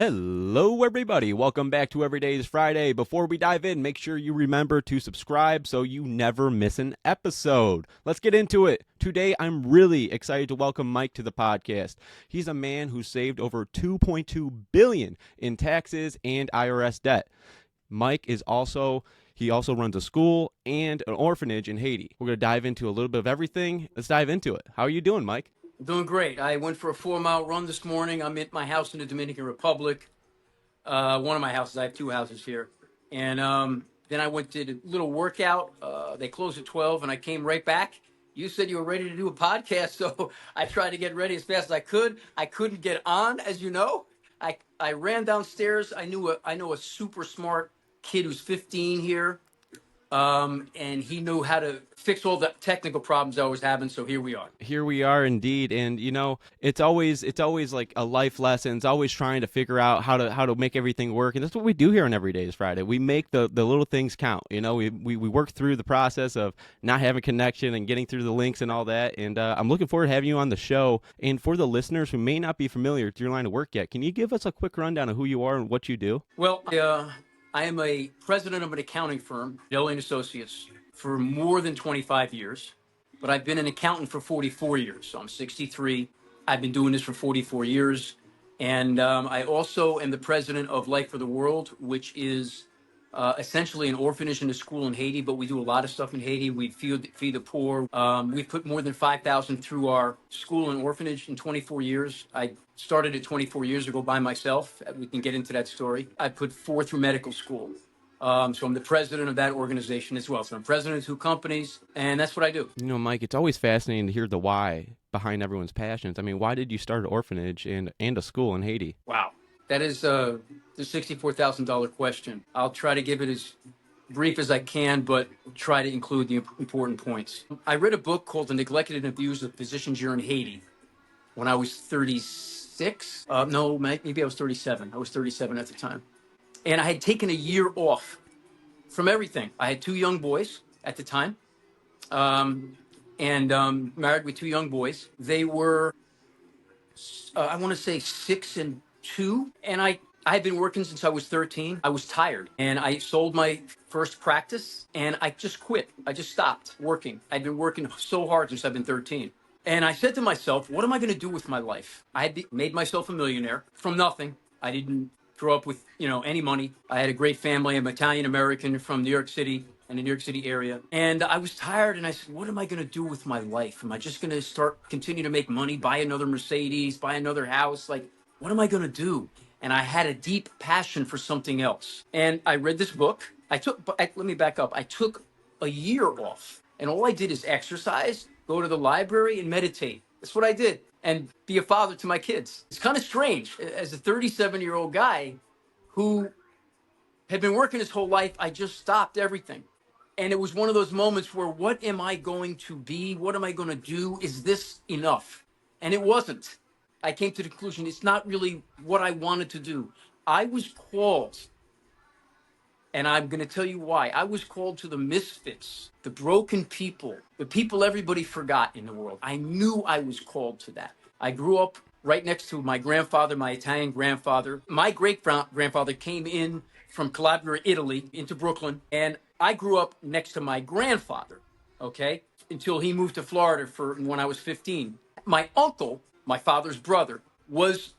Hello, everybody. Welcome back to Every Day is Friday. Before we dive in, make sure you remember to subscribe so you never miss an episode. Let's get into it. Today, I'm really excited to welcome Mike to the podcast. He's a man who saved over $2.2 billion in taxes and IRS debt. Mike is also runs a school and an orphanage in Haiti. We're going to dive into a little bit of everything. Let's dive into it. How are you doing, Mike? Doing great. I went for a 4-mile run this morning. I'm at my house in the Dominican Republic. One of my houses. I have two houses here. And then I went to a little workout. They closed at 12 and I came right back. You said you were ready to do a podcast, so I tried to get ready as fast as I could. I couldn't get on, as you know. I ran downstairs. I know a super smart kid who's 15 here. And he knew how to fix all the technical problems I was having. So here we are. Here we are indeed. And you know, it's always like a life lesson. It's always trying to figure out how to make everything work. And that's what we do here on Every Day is Friday. We make the little things count. You know, we work through the process of not having connection and getting through the links and all that. And I'm looking forward to having you on the show. And for the listeners who may not be familiar with your line of work yet, can you give us a quick rundown of who you are and what you do? Well, I am a president of an accounting firm, Fedele and Associates, for more than 25 years. But I've been an accountant for 44 years. So I'm 63. I've been doing this for 44 years. And I also am the president of Life for the World, which is essentially an orphanage and a school in Haiti. But we do a lot of stuff in Haiti. We feed the poor. We've put more than 5,000 through our school and orphanage in 24 years. I started it 24 years ago by myself. We can get into that story. I put 4 through medical school. So I'm the president of that organization as well. So I'm president of 2 companies, and that's what I do. You know, Mike, it's always fascinating to hear the why behind everyone's passions. I mean, why did you start an orphanage and a school in Haiti? Wow. That is the $64,000 question. I'll try to give it as brief as I can, but try to include the important points. I read a book called The Neglected and Abused of Physicians Here in Haiti when I was 36. No, maybe I was 37. I was 37 at the time. And I had taken a year off from everything. I had 2 young boys at the time, and married with 2 young boys. They were, I want to say 6 and 2. And I had been working since I was 13. I was tired, and I sold my first practice, and I just quit. I just stopped working. I'd been working so hard since I've been 13. And I said to myself, what am I going to do with my life? I had made myself a millionaire from nothing. I didn't grow up with, any money. I had a great family. I'm Italian American from New York City and the New York City area. And I was tired, and I said, what am I going to do with my life? Am I just going to continue to make money, buy another Mercedes, buy another house? Like, what am I going to do? And I had a deep passion for something else. And I read this book. Let me back up. I took a year off, and all I did is exercise, go to the library, and meditate. That's what I did. And be a father to my kids. It's kind of strange. As a 37-year-old guy who had been working his whole life, I just stopped everything. And it was one of those moments where, what am I going to be? What am I going to do? Is this enough? And it wasn't. I came to the conclusion it's not really what I wanted to do. I was called, and I'm going to tell you why. I was called to the misfits, the broken people, the people everybody forgot in the world. I knew I was called to that. I grew up right next to my grandfather, my Italian grandfather. My great-grandfather came in from Calabria, Italy, into Brooklyn, and I grew up next to my grandfather, okay, until he moved to Florida when I was 15. My uncle, my father's brother, was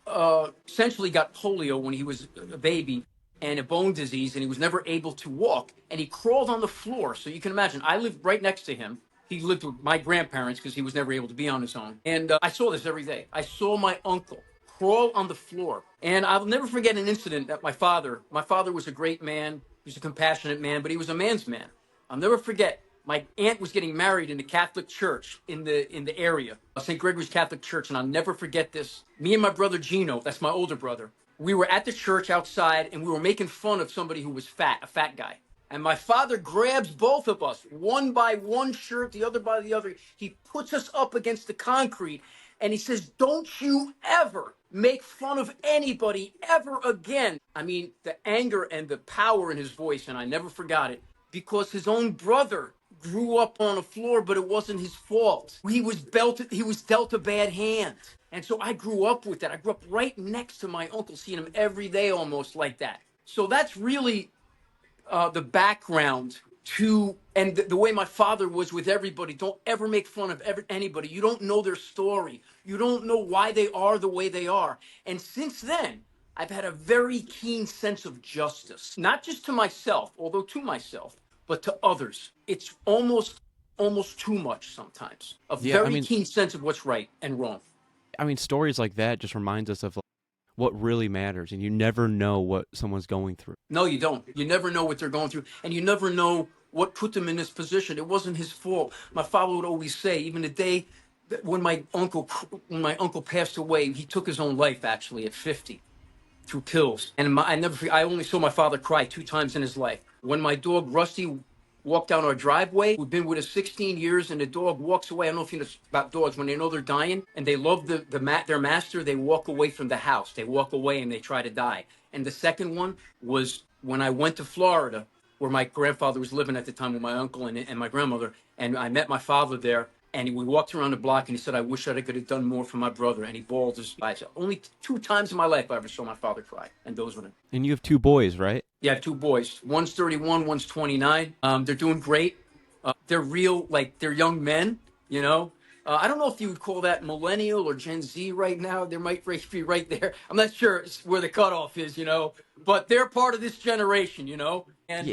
essentially got polio when he was a baby, and a bone disease, and he was never able to walk, and he crawled on the floor. So you can imagine, I lived right next to him. He lived with my grandparents because he was never able to be on his own. And I saw this every day. I saw my uncle crawl on the floor. And I'll never forget an incident that my father was a great man. He was a compassionate man, but he was a man's man. I'll never forget, my aunt was getting married in the Catholic church in the area, St. Gregory's Catholic Church, and I'll never forget this. Me and my brother Gino, that's my older brother, we were at the church outside, and we were making fun of somebody who was fat, a fat guy. And my father grabs both of us, one by one shirt, the other by the other. He puts us up against the concrete, and he says, don't you ever make fun of anybody ever again. I mean, the anger and the power in his voice, and I never forgot it, because his own brother grew up on the floor, but it wasn't his fault. He was dealt a bad hand. And so I grew up with that. I grew up right next to my uncle, seeing him every day almost like that. So that's really the background to, and the way my father was with everybody. Don't ever make fun of anybody. You don't know their story. You don't know why they are the way they are. And since then, I've had a very keen sense of justice, not just to myself, although to myself, but to others. It's almost too much sometimes. A very keen sense of what's right and wrong. I mean, stories like that just reminds us of what really matters, and you never know what someone's going through. No, you don't. You never know what they're going through, and you never know what put them in this position. It wasn't his fault. My father would always say, even the day when my uncle passed away, he took his own life actually at 50 through pills. And I only saw my father cry 2 times in his life. When my dog Rusty walked down our driveway, we've been with us 16 years, and the dog walks away. I don't know if you know about dogs. When they know they're dying and they love their master, they walk away from the house. They walk away and they try to die. And the second one was when I went to Florida, where my grandfather was living at the time with my uncle and my grandmother, and I met my father there. And we walked around the block, and he said, "I wish I could have done more for my brother." And he bawled his eyes out. Only 2 times in my life I ever saw my father cry, and those were them. And you have 2 boys, right? Yeah, I have 2 boys. One's 31, one's 29. They're doing great. They're real, like, they're young men, you know. I don't know if you would call that millennial or Gen Z right now. There might be right there. I'm not sure where the cutoff is, you know. But they're part of this generation, you know. And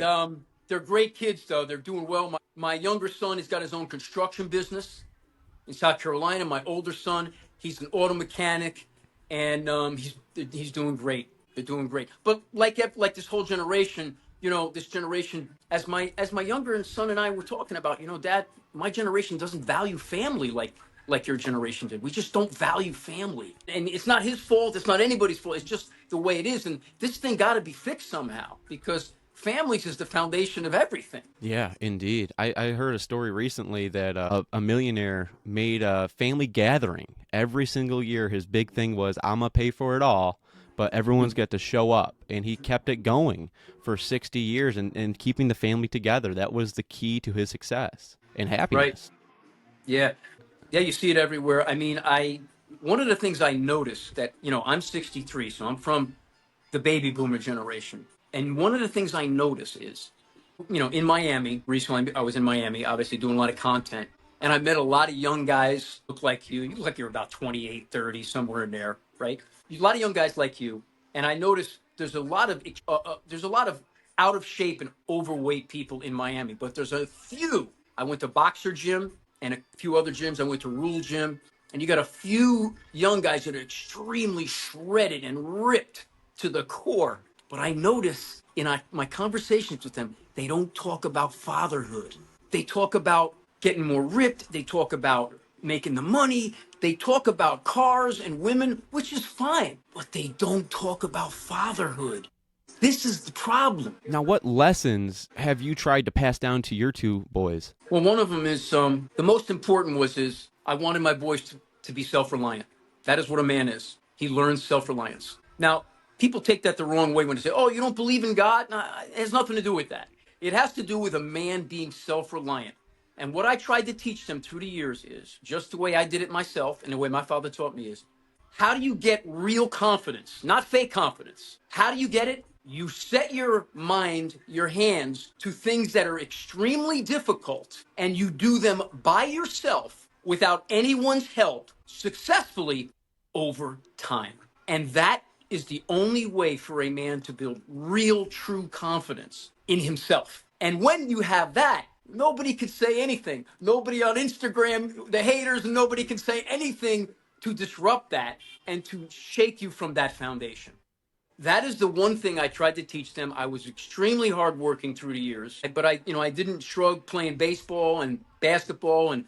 they're great kids, though. They're doing well. My younger son has got his own construction business in South Carolina. My older son, he's an auto mechanic, and he's doing great. They're doing great. But like this whole generation, you know, this generation, as my younger son and I were talking about, you know, Dad, my generation doesn't value family like your generation did. We just don't value family. And it's not his fault. It's not anybody's fault. It's just the way it is. And this thing got to be fixed somehow, because families is the foundation of everything. Yeah, indeed. I heard a story recently that a millionaire made a family gathering every single year. His big thing was, I'm going to pay for it all, but everyone's got to show up. And he kept it going for 60 years and keeping the family together. That was the key to his success and happiness. Right. Yeah. Yeah, you see it everywhere. I mean, one of the things I noticed that, you know, I'm 63, so I'm from the baby boomer generation. And one of the things I notice is, you know, in Miami, recently I was in Miami, obviously doing a lot of content, and I met a lot of young guys look like you. You look like you're about 28, 30, somewhere in there, right? A lot of young guys like you. And I noticed there's a lot of out of shape and overweight people in Miami, but there's a few. I went to Boxer Gym and a few other gyms. I went to Rule Gym, and you got a few young guys that are extremely shredded and ripped to the core. But I notice in my conversations with them, they don't talk about fatherhood. They talk about getting more ripped. They talk about making the money. They talk about cars and women, which is fine, but they don't talk about fatherhood. This is the problem. Now, what lessons have you tried to pass down to your 2 boys? Well, one of them is, the most important is I wanted my boys to be self-reliant. That is what a man is. He learns self-reliance. Now, people take that the wrong way when they say, "Oh, you don't believe in God?" No, it has nothing to do with that. It has to do with a man being self-reliant. And what I tried to teach them through the years is, just the way I did it myself and the way my father taught me, is how do you get real confidence, not fake confidence? How do you get it? You set your mind, your hands to things that are extremely difficult, and you do them by yourself without anyone's help successfully over time. And that is the only way for a man to build real, true confidence in himself. And when you have that, nobody can say anything. Nobody on Instagram, the haters, nobody can say anything to disrupt that and to shake you from that foundation. That is the one thing I tried to teach them. I was extremely hardworking through the years, but I didn't shrug playing baseball and basketball and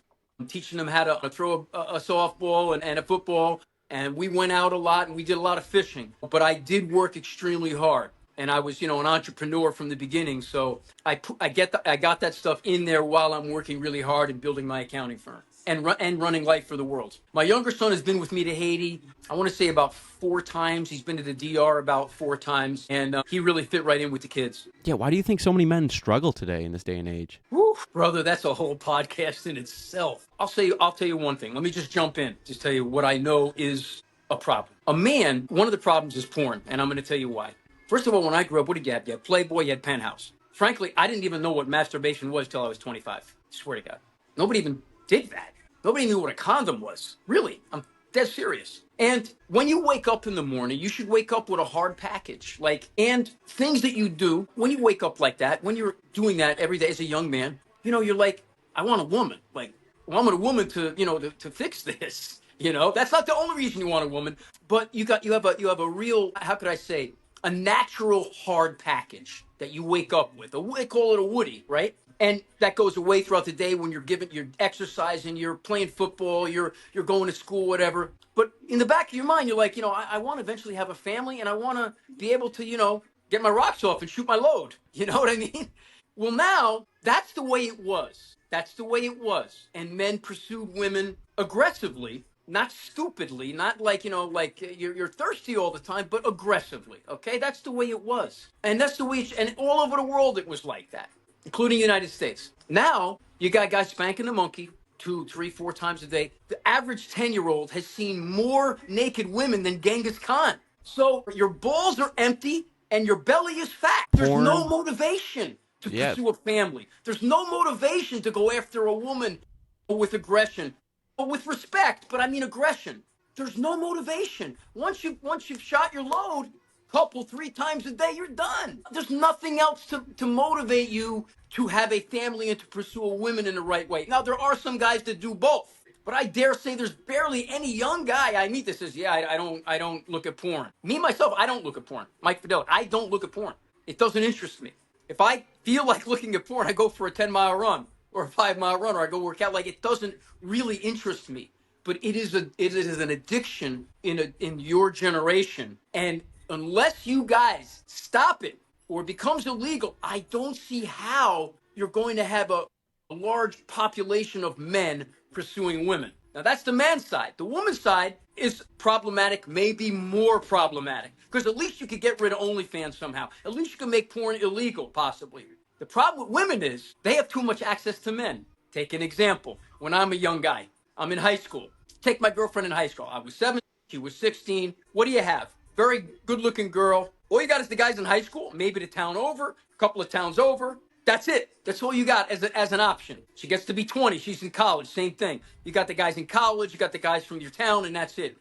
teaching them how to throw a softball and a football. And we went out a lot and we did a lot of fishing, but I did work extremely hard. And I was, an entrepreneur from the beginning. So I got that stuff in there while I'm working really hard and building my accounting firm. and running life for the world. My younger son has been with me to Haiti, I want to say about 4 times. He's been to the DR about 4 times, and he really fit right in with the kids. Yeah, why do you think so many men struggle today in this day and age? Woo, brother, that's a whole podcast in itself. I'll tell you one thing. Let me just jump in. Just tell you what I know is a problem. A man, one of the problems is porn, and I'm going to tell you why. First of all, when I grew up, what did you have? You had Playboy, you had Penthouse. Frankly, I didn't even know what masturbation was till I was 25. I swear to God. Nobody even did that. Nobody knew what a condom was. Really, I'm dead serious. And when you wake up in the morning, you should wake up with a hard package. And things that you do when you wake up like that, when you're doing that every day as a young man, you're like, I want a woman. Like, I want a woman to, to fix this. That's not the only reason you want a woman, but you have a real, how could I say, a natural hard package that you wake up with. They call it a woody, right? And that goes away throughout the day when you're exercising, you're playing football, you're going to school, whatever. But in the back of your mind, you're like, I want to eventually have a family, and I want to be able to, get my rocks off and shoot my load. You know what I mean? Well, now that's the way it was. That's the way it was. And men pursued women aggressively, not stupidly, not like, you're thirsty all the time, but aggressively. Okay. That's the way it was. And that's the way, and all over the world, it was like that, including the United States. Now you got guys spanking the monkey 2, 3, 4 times a day. The average 10-year-old has seen more naked women than Genghis Khan. So your balls are empty and your belly is fat. There's no motivation to pursue a family. There's no motivation to go after a woman with aggression, or with respect, but I mean aggression. There's no motivation. Once you've shot your load, couple 3 times a day, you're done. There's nothing else to motivate you to have a family and to pursue a woman in the right way. Now, there are some guys that do both, but I dare say there's barely any young guy I meet that says, yeah, I don't look at porn. Me, myself, I don't look at porn. Mike Fedele, I don't look at porn. It doesn't interest me. If I feel like looking at porn, I go for a 10-mile run or a 5-mile run, or I go work out. Like, it doesn't really interest me. But it is an addiction in your generation. And unless you guys stop it or it becomes illegal, I don't see how you're going to have a large population of men pursuing women. Now, that's the man's side. The woman's side is problematic, maybe more problematic, because at least you could get rid of OnlyFans somehow. At least you can make porn illegal, possibly. The problem with women is they have too much access to men. Take an example. When I'm a young guy, I'm in high school. Take my girlfriend in high school. I was 17, she was 16. What do you have? Very good-looking girl. All you got is the guys in high school, maybe the town over, a couple of towns over. That's it. That's all you got as an option. She gets to be 20. She's in college. Same thing. You got the guys in college. You got the guys from your town, and that's it.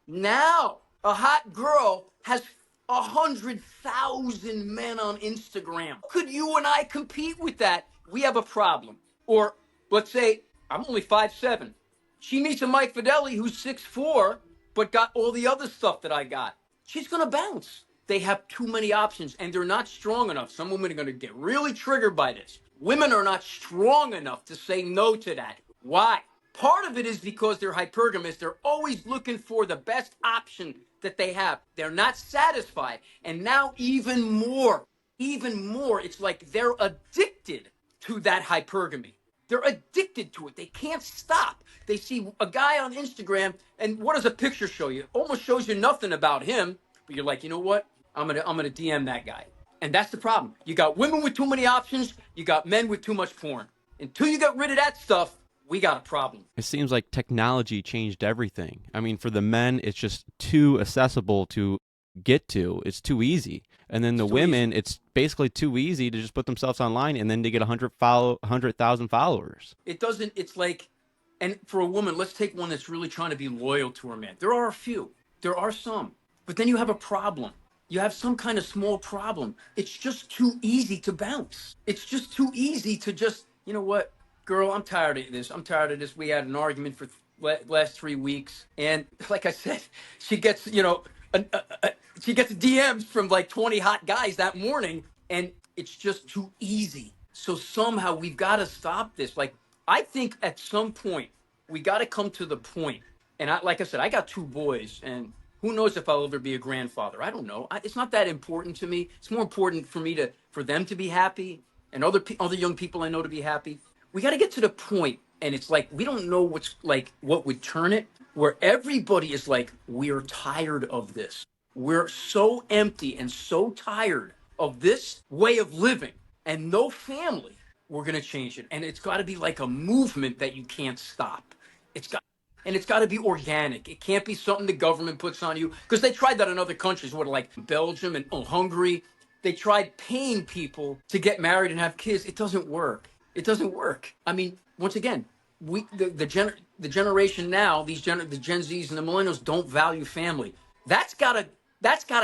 Now, a hot girl has 100,000 men on Instagram. Could you and I compete with that? We have a problem. Or let's say I'm only 5'7". She meets a Mike Fedele who's 6'4", but got all the other stuff that I got. She's going to bounce. They have too many options, and they're not strong enough. Some women are going to get really triggered by this. Women are not strong enough to say no to that. Why? Part of it is because they're hypergamous. They're always looking for the best option that they have. They're not satisfied. And now even more, it's like they're addicted to that hypergamy. They're addicted to it. They can't stop. They see a guy on Instagram, and what does a picture show you? It almost shows you nothing about him, but you're like, you know what? I'm gonna DM that guy. And that's the problem. You got women with too many options. You got men with too much porn. Until you get rid of that stuff, we got a problem. It seems like technology changed everything. I mean, for the men, it's just too accessible to get to. It's too easy. And then the women, it's basically too easy to just put themselves online and then they get 100,000 followers. It's like, and for a woman, let's take one that's really trying to be loyal to her man. There are a few. There are some. But then you have a problem. You have some kind of small problem. It's just too easy to bounce. It's just too easy to just, you know what, girl, I'm tired of this. We had an argument for last 3 weeks. And like I said, she gets, she gets DMs from like 20 hot guys that morning. And it's just too easy. So somehow we've got to stop this. Like, I think at some point, we got to come to the point. And like I said, I got 2 boys, and who knows if I'll ever be a grandfather? I don't know. It's not that important to me. It's more important for them to be happy, and other young people I know to be happy. We got to get to the point and it's like we don't know what would turn it, where everybody is like, we're tired of this. We're so empty and so tired of this way of living and no family. We're going to change it. And it's got to be like a movement that you can't stop. It's got to be organic. It can't be something the government puts on you, because they tried that in other countries, like Belgium and Hungary. They tried paying people to get married and have kids. It doesn't work. It doesn't work. I mean, once again, the generation now, the Gen Zs and the millennials don't value family. That's gotta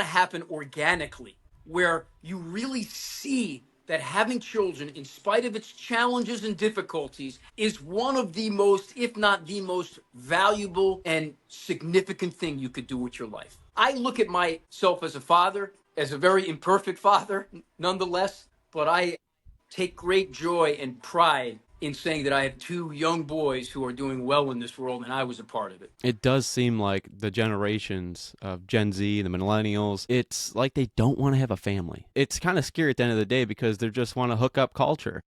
happen organically, where you really see that having children, in spite of its challenges and difficulties, is one of the most, if not the most valuable and significant thing you could do with your life. I look at myself as a father, as a very imperfect father, nonetheless, but I take great joy and pride in saying that I have two young boys who are doing well in this world, and I was a part of it. It does seem like the generations of Gen Z, the millennials, it's like they don't want to have a family. It's kind of scary at the end of the day because they just want to hook up culture.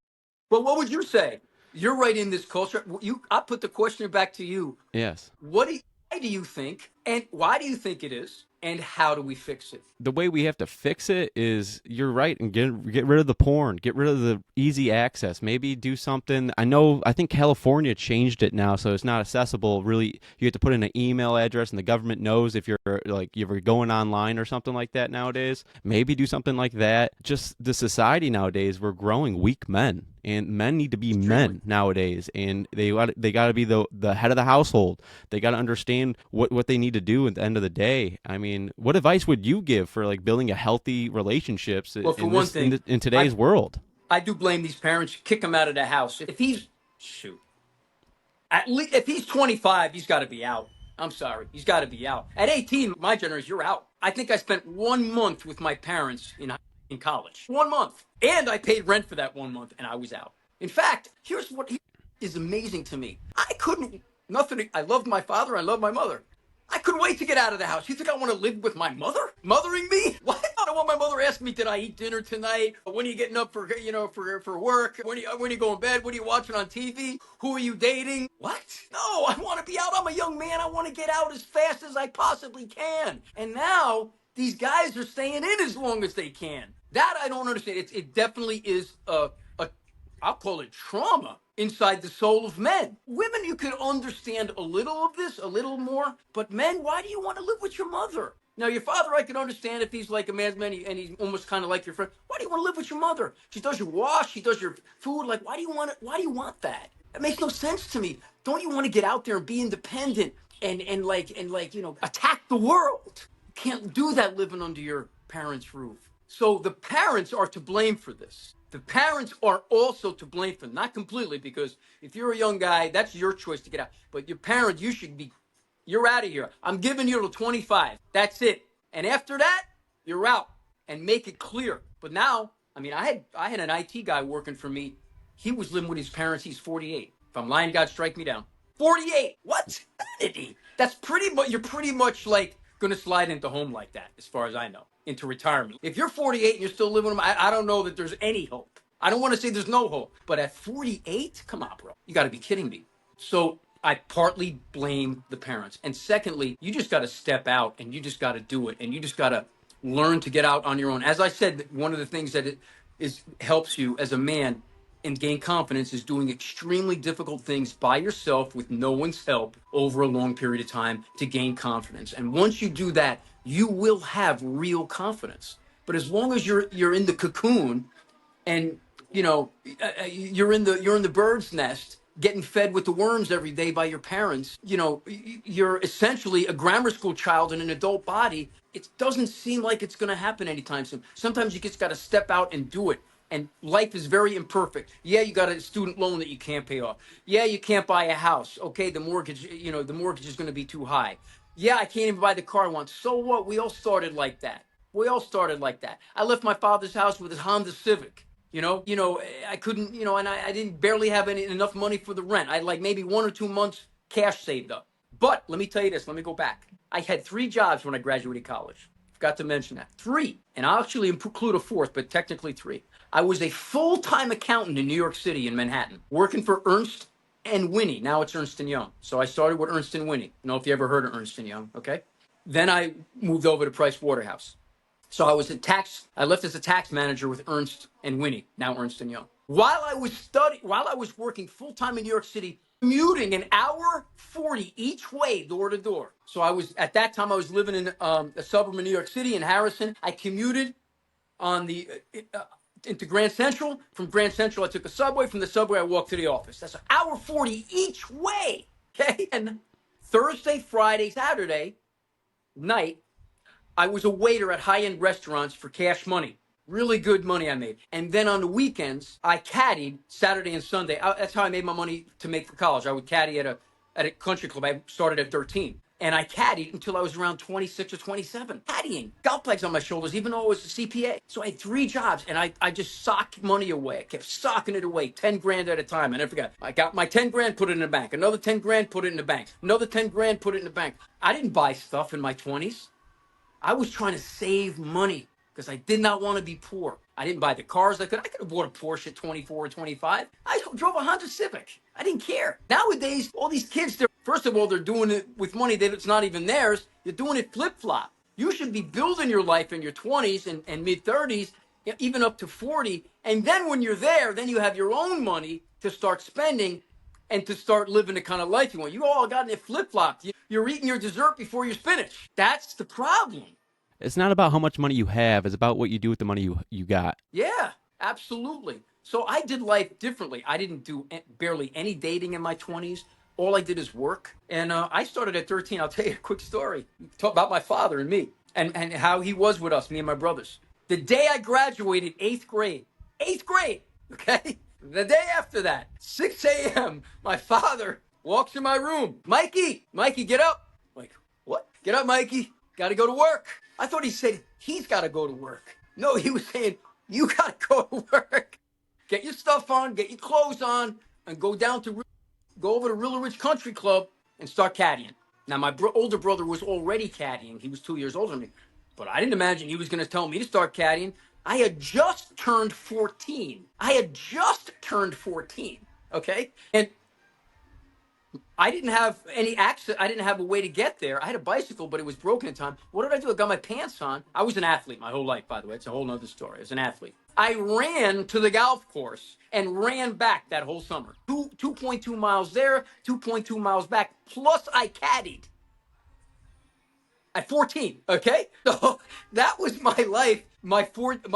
But what would you say? You're right in this culture. I put the question back to you. Yes. Why do you think, and why do you think it is, and how do we fix it? The way we have to fix it is, you're right, and get rid of the porn, get rid of the easy access. Maybe do something. I think California changed it now, so it's not accessible. Really, you have to put in an email address, and the government knows if you're going online or something like that nowadays. Maybe do something like that. Just the society nowadays, we're growing weak men. And men need to be men nowadays, and they got to be the head of the household. They got to understand what they need to do at the end of the day. I mean, what advice would you give for like building a healthy relationships in today's world? I do blame these parents. Kick him out of the house. If he's 25, he's got to be out. I'm sorry, he's got to be out. At 18, my generation, you're out. I think I spent 1 month with my parents in college. 1 month. And I paid rent for that 1 month, and I was out. In fact, here's what is amazing to me. I loved my father. I loved my mother. I couldn't wait to get out of the house. You think I want to live with my mother? Mothering me? What? I don't want my mother asking me, did I eat dinner tonight? When are you getting up for work? When are you going to bed? What are you watching on TV? Who are you dating? What? No, I want to be out. I'm a young man. I want to get out as fast as I possibly can. And now these guys are staying in as long as they can. That I don't understand. It definitely is I'll call it trauma inside the soul of men. Women, you could understand a little of this, a little more. But men, why do you want to live with your mother? Now, your father, I can understand if he's like a man's man and he's almost kind of like your friend. Why do you want to live with your mother? She does your wash, she does your food. Like, why do you want that? It makes no sense to me. Don't you want to get out there and be independent and attack the world? You can't do that living under your parents' roof. So the parents are to blame for this. The parents are also to blame for it. Not completely, because if you're a young guy, that's your choice to get out. But your parents, you're out of here. I'm giving you till 25. That's it. And after that, you're out. And make it clear. But now, I mean, I had an IT guy working for me. He was living with his parents. He's 48. If I'm lying, God strike me down. 48. What? That's you're pretty much like going to slide into home like that, as far as I know, into retirement. If you're 48 and you're still living with them, I don't know that there's any hope. I don't want to say there's no hope, but at 48, come on, bro. You got to be kidding me. So I partly blame the parents. And secondly, you just got to step out and you just got to do it. And you just got to learn to get out on your own. As I said, one of the things that helps you as a man and gain confidence is doing extremely difficult things by yourself with no one's help over a long period of time to gain confidence. And once you do that, you will have real confidence. But as long as you're in the cocoon and you're in the bird's nest, getting fed with the worms every day by your parents, you're essentially a grammar school child in an adult body. It doesn't seem like it's going to happen anytime soon. Sometimes you just got to step out and do it. And life is very imperfect. Yeah, you got a student loan that you can't pay off. Yeah, you can't buy a house. Okay, the mortgage is going to be too high. Yeah, I can't even buy the car I want. So what? We all started like that. I left my father's house with his Honda Civic. I couldn't, and I didn't barely have enough money for the rent. I had like maybe 1 or 2 months cash saved up. But let me tell you this. Let me go back. I had 3 jobs when I graduated college. Forgot to mention that. 3. And I'll actually include a 4th, but technically 3. I was a full-time accountant in New York City in Manhattan, working for Ernst and Winnie. Now it's Ernst & Young. So I started with Ernst & Winnie. I don't know if you ever heard of Ernst & Young, okay? Then I moved over to Price Waterhouse. So I left as a tax manager with Ernst & Winnie, now Ernst & Young. While I was working full-time in New York City, commuting an hour 40 each way, door to door. So at that time, I was living in a suburb of New York City in Harrison. I commuted into Grand Central. From Grand Central, I took the subway. From the subway, I walked to the office. That's an hour 40 each way. Okay. And Thursday, Friday, Saturday night, I was a waiter at high-end restaurants for cash money. Really good money I made. And then on the weekends, I caddied Saturday and Sunday. That's how I made my money to make for college. I would caddy at a country club. I started at 13. And I caddied until I was around 26 or 27. Caddying, golf bags on my shoulders, even though I was a CPA. So I had 3 jobs, and I just socked money away. I kept socking it away, 10 grand at a time. I never forgot. I got my 10 grand, put it in the bank. Another 10 grand, put it in the bank. Another 10 grand, put it in the bank. I didn't buy stuff in my 20s. I was trying to save money because I did not want to be poor. I didn't buy the cars I could. I could have bought a Porsche at 24 or 25. I drove a Honda Civic. I didn't care. Nowadays, all these kids, first of all, they're doing it with money that's not even theirs. You're doing it flip-flop. You should be building your life in your 20s and mid-30s, even up to 40. And then when you're there, then you have your own money to start spending and to start living the kind of life you want. You all got it flip-flopped. You're eating your dessert before you're finished. That's the problem. It's not about how much money you have. It's about what you do with the money you got. Yeah, absolutely. So I did life differently. I didn't do barely any dating in my 20s. All I did is work. And I started at 13. I'll tell you a quick story. Talk about my father and me and how he was with us, me and my brothers. The day I graduated 8th grade, okay? The day after that, 6 a.m., my father walks in my room. Mikey, get up. I'm like, what? Get up, Mikey. Got to go to work. I thought he said he's got to go to work. No, he was saying, you got to go to work. Get your stuff on, get your clothes on, and go over to Real Ridge Country Club and start caddying. Now, my older brother was already caddying. He was 2 years older than me. But I didn't imagine he was going to tell me to start caddying. I had just turned 14. Okay? And I didn't have any access. I didn't have a way to get there. I had a bicycle, but it was broken in time. What did I do? I got my pants on. I was an athlete my whole life, by the way. It's a whole nother story. I was an athlete. I ran to the golf course and ran back that whole summer. 2.2 miles there, 2.2 miles back. Plus I caddied at 14, okay? So that was my life, my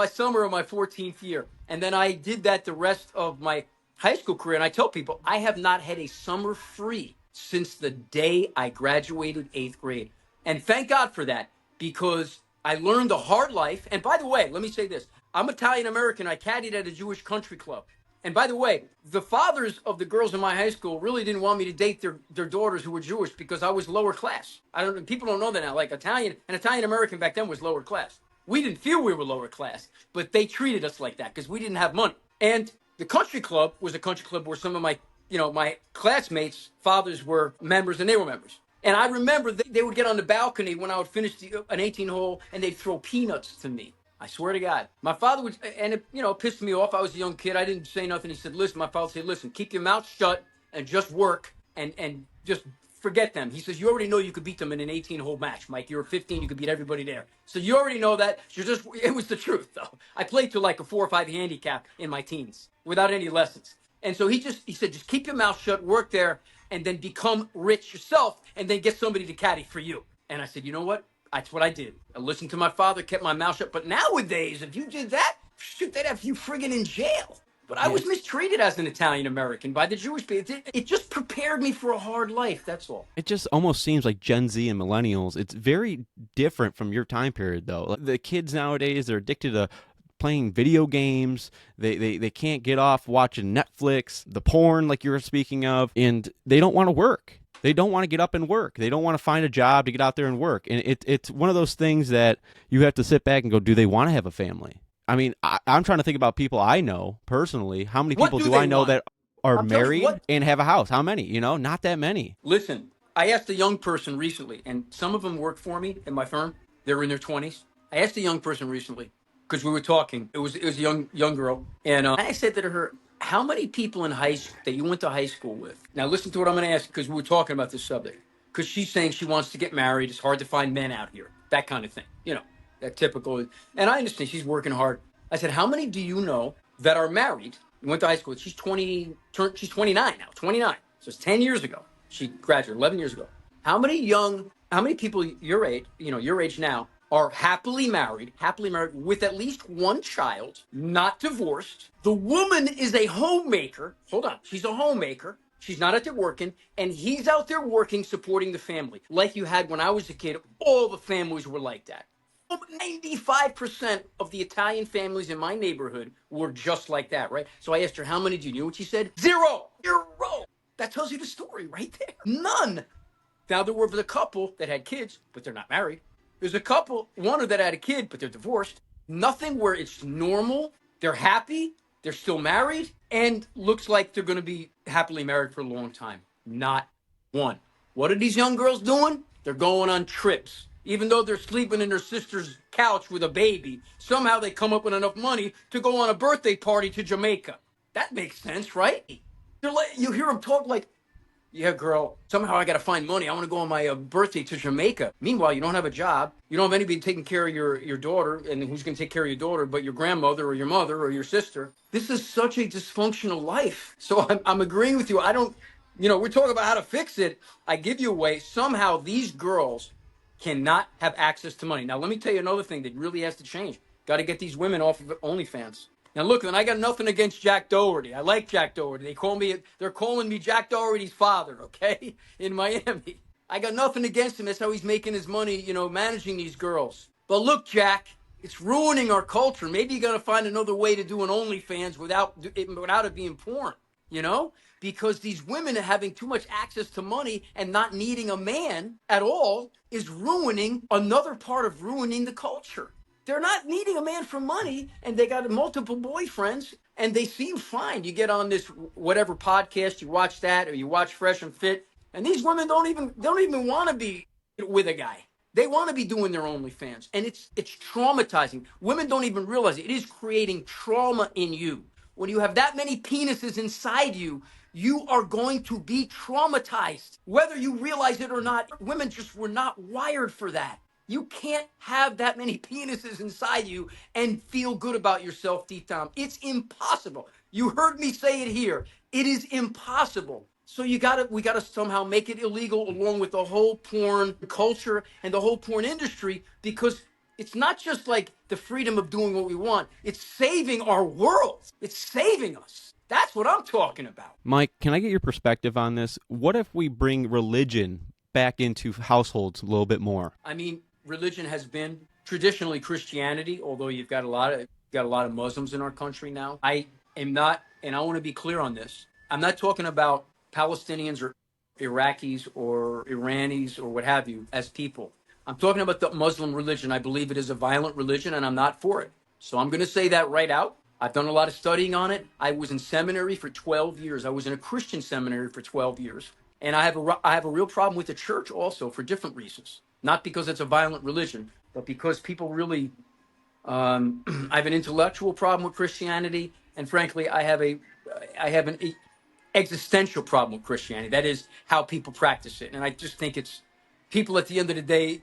summer of my 14th year. And then I did that the rest of my high school career. And I tell people, I have not had a summer free since the day I graduated 8th grade. And thank God for that, because I learned a hard life. And by the way, let me say this. I'm Italian-American. I caddied at a Jewish country club. And by the way, the fathers of the girls in my high school really didn't want me to date their daughters who were Jewish because I was lower class. People don't know that now. Like an Italian-American back then was lower class. We didn't feel we were lower class, but they treated us like that because we didn't have money. And the country club was a country club where some of my classmates' fathers were members and they were members. And I remember they would get on the balcony when I would finish an 18-hole and they'd throw peanuts to me. I swear to God. My father would, and it, pissed me off. I was a young kid. I didn't say nothing. He said, listen, my father said, listen, keep your mouth shut and just work and just forget them. He says, you already know you could beat them in an 18-hole match, Mike. You were 15. You could beat everybody there. So you already know that. It was the truth, though. I played to like a 4 or 5 handicap in my teens without any lessons. And so he said, just keep your mouth shut, work there, and then become rich yourself, and then get somebody to caddy for you. And I said, you know what? That's what I did. I listened to my father, kept my mouth shut. But nowadays, if you did that, shoot, they'd have you friggin' in jail. But I was mistreated as an Italian-American by the Jewish people. It just prepared me for a hard life, that's all. It just almost seems like Gen Z and millennials, it's very different from your time period, though. The kids nowadays, they're addicted to playing video games. They can't get off watching Netflix, the porn like you were speaking of, and they don't want to work. They don't want to get up and work. They don't want to find a job to get out there and work. And it's one of those things that you have to sit back and go, do they want to have a family? I mean, I'm trying to think about people I know personally. How many people do I know that are married and have a house? How many? Not that many. Listen, I asked a young person recently, and some of them work for me in my firm. They're in their 20s. I asked a young person recently, because we were talking. It was a young girl. And I said to her, how many people in high school that you went to high school with? Now listen to what I'm going to ask, because we were talking about this subject. Because she's saying she wants to get married. It's hard to find men out here. That kind of thing. That typical. And I understand she's working hard. I said, how many do you know that are married? You went to high school. She's 29 now. 29. So it's 10 years ago. She graduated 11 years ago. How many people your age now are happily married with at least one child, not divorced? The woman is a homemaker. Hold on. She's a homemaker. She's not out there working, and he's out there working, supporting the family. Like you had when I was a kid, all the families were like that. 95% of the Italian families in my neighborhood were just like that, right? So I asked her, how many do you know? What she said? Zero. That tells you the story right there. None. Now, there were the couple that had kids, but they're not married. There's a couple, one that had a kid, but they're divorced. Nothing where it's normal. They're happy. They're still married, and looks like they're going to be happily married for a long time. Not one. What are these young girls doing? They're going on trips. Even though they're sleeping in their sister's couch with a baby, somehow they come up with enough money to go on a birthday party to Jamaica. That makes sense, right? You hear them talk like, yeah, girl, somehow I got to find money. I want to go on my birthday to Jamaica. Meanwhile, you don't have a job. You don't have anybody taking care of your daughter. And who's going to take care of your daughter but your grandmother or your mother or your sister? This is such a dysfunctional life. So I'm agreeing with you. We're talking about how to fix it. I give you a way. Somehow these girls cannot have access to money. Now, let me tell you another thing that really has to change. Got to get these women off of OnlyFans. Now, look, and I got nothing against Jack Doherty. I like Jack Doherty. They're calling me Jack Doherty's father, okay, in Miami. I got nothing against him. That's how he's making his money, managing these girls. But look, Jack, it's ruining our culture. Maybe you got to find another way to do an OnlyFans without it being porn, because these women are having too much access to money and not needing a man at all is ruining the culture. They're not needing a man for money, and they got multiple boyfriends, and they seem fine. You get on this whatever podcast, you watch that, or you watch Fresh and Fit, and these women don't even want to be with a guy. They want to be doing their OnlyFans, and it's traumatizing. Women don't even realize it. It is creating trauma in you. When you have that many penises inside you, you are going to be traumatized. Whether you realize it or not, women just were not wired for that. You can't have that many penises inside you and feel good about yourself deep down. It's impossible. You heard me say it here. It is impossible. So we gotta somehow make it illegal along with the whole porn culture and the whole porn industry, because it's not just like the freedom of doing what we want. It's saving our world. It's saving us. That's what I'm talking about. Mike, can I get your perspective on this? What if we bring religion back into households a little bit more? I mean, religion has been traditionally Christianity, although you've got a lot of Muslims in our country now. I am not, and I want to be clear on this, I'm not talking about Palestinians or Iraqis or Iranis or what have you as people. I'm talking about the Muslim religion. I believe it is a violent religion, and I'm not for it. So I'm going to say that right out. I've done a lot of studying on it. I was in seminary for 12 years. I was in a Christian seminary for 12 years. And I have a real problem with the church also for different reasons. Not because it's a violent religion, but because people really, I have an intellectual problem with Christianity. And frankly, I have an existential problem with Christianity. That is how people practice it. And I just think it's people at the end of the day,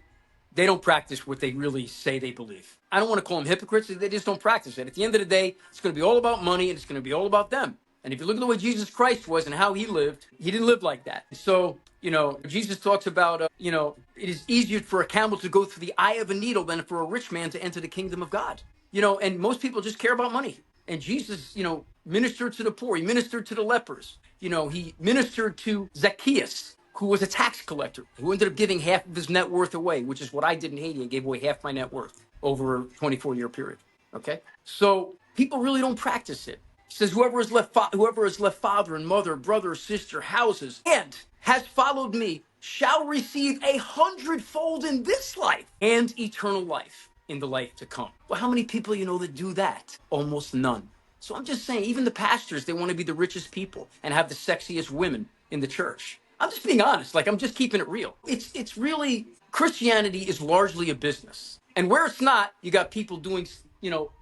they don't practice what they really say they believe. I don't want to call them hypocrites. They just don't practice it. At the end of the day, it's going to be all about money, and it's going to be all about them. And if you look at the way Jesus Christ was and how he lived, he didn't live like that. So, Jesus talks about, it is easier for a camel to go through the eye of a needle than for a rich man to enter the kingdom of God. And most people just care about money. And Jesus, ministered to the poor. He ministered to the lepers. He ministered to Zacchaeus, who was a tax collector, who ended up giving half of his net worth away, which is what I did in Haiti. I gave away half my net worth over a 24-year period. Okay? So people really don't practice it. He says, whoever has left father and mother, brother, sister, houses, and has followed me shall receive 100-fold in this life and eternal life in the life to come. Well, how many people that do that? Almost none. So I'm just saying, even the pastors, they want to be the richest people and have the sexiest women in the church. I'm just being honest. I'm just keeping it real. It's really, Christianity is largely a business. And where it's not, you got people doing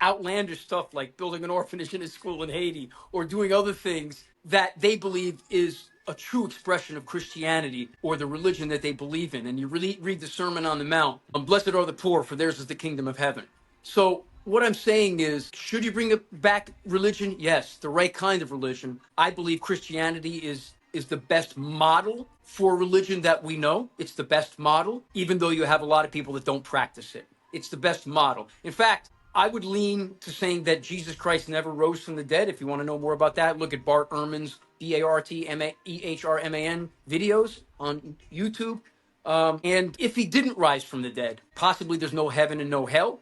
outlandish stuff like building an orphanage in a school in Haiti or doing other things that they believe is a true expression of Christianity or the religion that they believe in. And you really read the Sermon on the Mount, blessed are the poor, for theirs is the kingdom of heaven. So what I'm saying is, should you bring back religion? Yes, the right kind of religion. I believe Christianity is the best model for religion that we know. It's the best model, even though you have a lot of people that don't practice it. It's the best model. In fact, I would lean to saying that Jesus Christ never rose from the dead. If you want to know more about that, look at Bart Ehrman's Bartmehrman videos on YouTube. And if he didn't rise from the dead, possibly there's no heaven and no hell.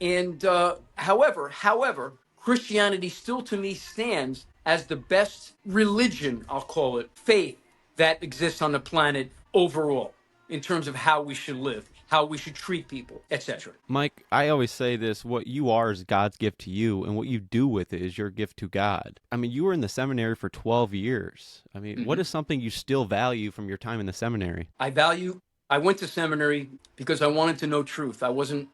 And however, Christianity still to me stands as the best religion, I'll call it, faith that exists on the planet overall in terms of how we should live, how we should treat people, etc. Mike, I always say this, what you are is God's gift to you, and what you do with it is your gift to God. I mean, you were in the seminary for 12 years. I mean, what is something you still value from your time in the seminary? I went to seminary because I wanted to know truth. I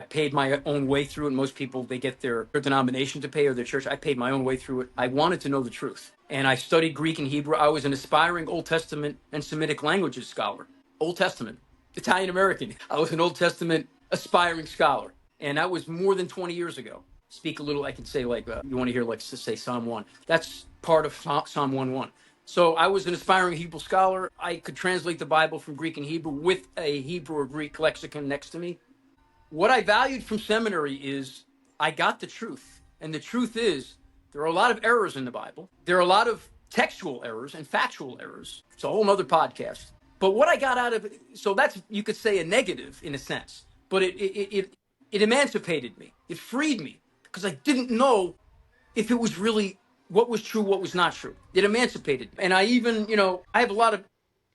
paid my own way through it. Most people, they get their denomination to pay or their church. I paid my own way through it. I wanted to know the truth. And I studied Greek and Hebrew. I was an aspiring Old Testament and Semitic languages scholar. Old Testament, Italian American. I was an Old Testament aspiring scholar. And that was more than 20 years ago. Speak a little, I can say you want to hear say Psalm 1. That's part of Psalm 1:1. So I was an aspiring Hebrew scholar. I could translate the Bible from Greek and Hebrew with a Hebrew or Greek lexicon next to me. What I valued from seminary is I got the truth. And the truth is there are a lot of errors in the Bible. There are a lot of textual errors and factual errors. It's a whole nother podcast. But what I got out of it, so that's, you could say, a negative in a sense. But it emancipated me. It freed me because I didn't know if it was really what was true, what was not true. It emancipated me. And I even, I have a lot of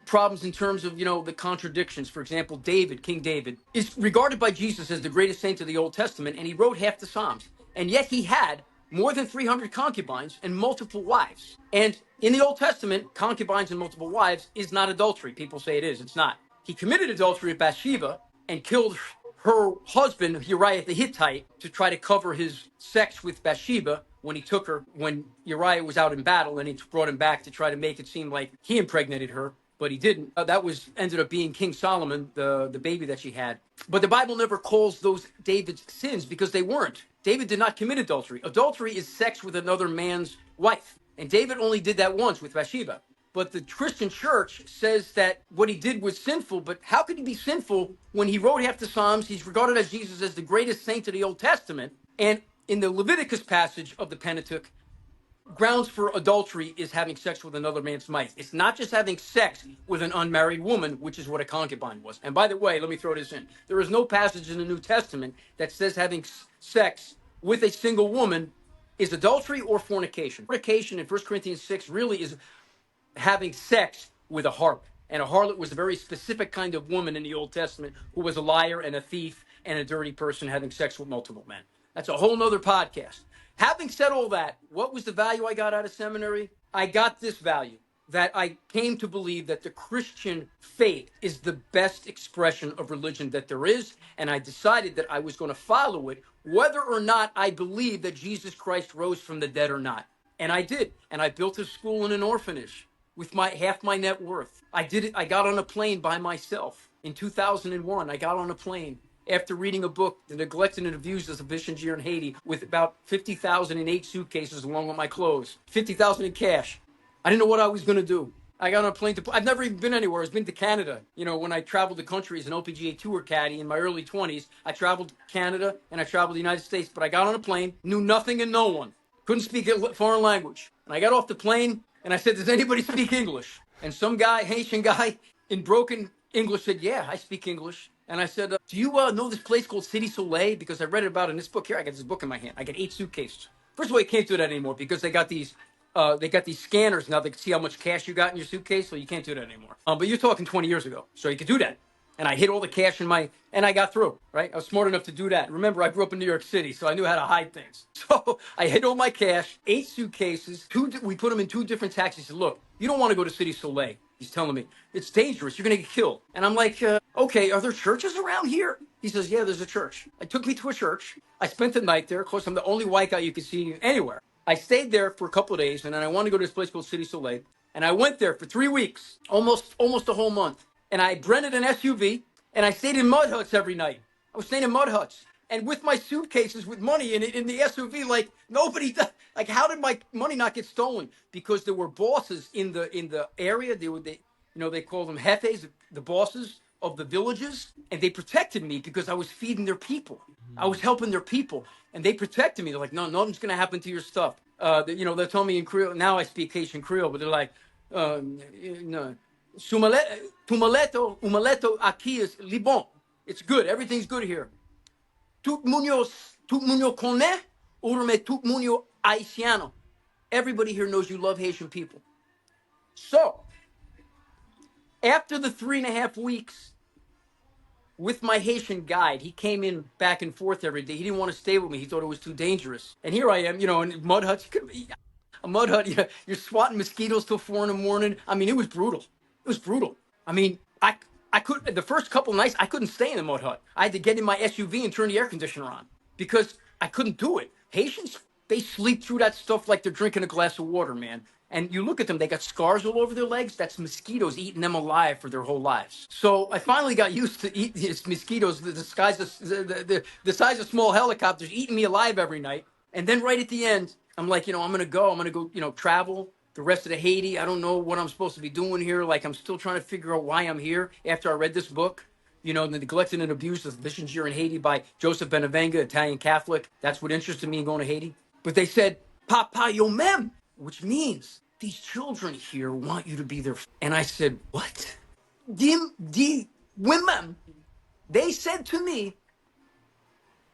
problems in terms of, the contradictions. For example, King David, is regarded by Jesus as the greatest saint of the Old Testament, and he wrote half the Psalms. And yet he had more than 300 concubines and multiple wives. And in the Old Testament, concubines and multiple wives is not adultery. People say it is. It's not. He committed adultery with Bathsheba and killed her husband, Uriah the Hittite, to try to cover his sex with Bathsheba when he took her, when Uriah was out in battle, and he brought him back to try to make it seem like he impregnated her, but he didn't. That ended up being King Solomon, the baby that she had. But the Bible never calls those David's sins because they weren't. David did not commit adultery. Adultery is sex with another man's wife. And David only did that once with Bathsheba. But the Christian church says that what he did was sinful. But how could he be sinful when he wrote half the Psalms? He's regarded as Jesus as the greatest saint of the Old Testament. And in the Leviticus passage of the Pentateuch, grounds for adultery is having sex with another man's wife. It's not just having sex with an unmarried woman, which is what a concubine was. And by the way, let me throw this in. There is no passage in the New Testament that says having sex with a single woman is adultery or fornication. Fornication in 1 Corinthians 6 really is having sex with a harlot. And a harlot was a very specific kind of woman in the Old Testament who was a liar and a thief and a dirty person having sex with multiple men. That's a whole nother podcast. Having said all that, what was the value I got out of seminary? I got this value, that I came to believe that the Christian faith is the best expression of religion that there is, and I decided that I was going to follow it, whether or not I believed that Jesus Christ rose from the dead or not. And I did, and I built a school and an orphanage with half my net worth. I did it. I got on a plane by myself. In 2001, I got on a plane after reading a book, The Neglected and Abused of Vision in Haiti, with about $50,000 in 8 suitcases along with my clothes, $50,000 in cash. I didn't know what I was going to do. I got on a plane I've never even been anywhere. I've been to Canada. When I traveled the country as an LPGA tour caddy in my early 20s, I traveled Canada and I traveled the United States, but I got on a plane, knew nothing and no one, couldn't speak a foreign language. And I got off the plane and I said, does anybody speak English? And some guy, Haitian guy in broken English said, yeah, I speak English. And I said, do you know this place called City Soleil? Because I read it about in this book. Here, I got this book in my hand. I got 8 suitcases. First of all, you can't do that anymore because they got these scanners now. They can see how much cash you got in your suitcase, so you can't do that anymore. But you're talking 20 years ago, so you could do that. And I hid all the cash and I got through, right? I was smart enough to do that. Remember, I grew up in New York City, so I knew how to hide things. So I hid all my cash, 8 suitcases. We put them in 2 different taxis. He said, look, you don't want to go to City Soleil. He's telling me, it's dangerous. You're going to get killed. And I'm like, okay, are there churches around here? He says, yeah, there's a church. I took me to a church. I spent the night there. Of course, I'm the only white guy you can see anywhere. I stayed there for a couple of days, and then I wanted to go to this place called City Soleil. And I went there for 3 weeks, almost a whole month. And I rented an SUV, and I stayed in mud huts every night. I was staying in mud huts. And with my suitcases with money in it in the SUV, like nobody, like how did my money not get stolen? Because there were bosses in the area. They call them jefes, the bosses of the villages, and they protected me because I was feeding their people. I was helping their people, and they protected me. They're like, no, nothing's gonna happen to your stuff. They told me in Creole. Now I speak Haitian Creole, but they're like, no, tu maleto aquí es libon. It's good. Everything's good here. Tout mundo connaît, mais tout mundo haitiano. Everybody here knows you love Haitian people. So, after the 3.5 weeks with my Haitian guide, he came in back and forth every day. He didn't want to stay with me. He thought it was too dangerous. And here I am, in mud huts. A mud hut, you're swatting mosquitoes till 4 a.m. I mean, it was brutal. It was brutal. I mean, I could the first couple of nights I couldn't stay in the mud hut. I had to get in my SUV and turn the air conditioner on because I couldn't do it. Haitians, they sleep through that stuff like they're drinking a glass of water, man. And you look at them, they got scars all over their legs. That's mosquitoes eating them alive for their whole lives. So I finally got used to eat these mosquitoes, the size of small helicopters, eating me alive every night. And then right at the end, I'm like, I'm going to go, travel the rest of the Haiti. I don't know what I'm supposed to be doing here. Like, I'm still trying to figure out why I'm here after I read this book, The Neglected and Abused of the Missions Year in Haiti by Joseph Benavenga, Italian Catholic. That's what interested me in going to Haiti. But they said, Papa yo mem, which means these children here want you to be their. And I said, what? The women, they said to me,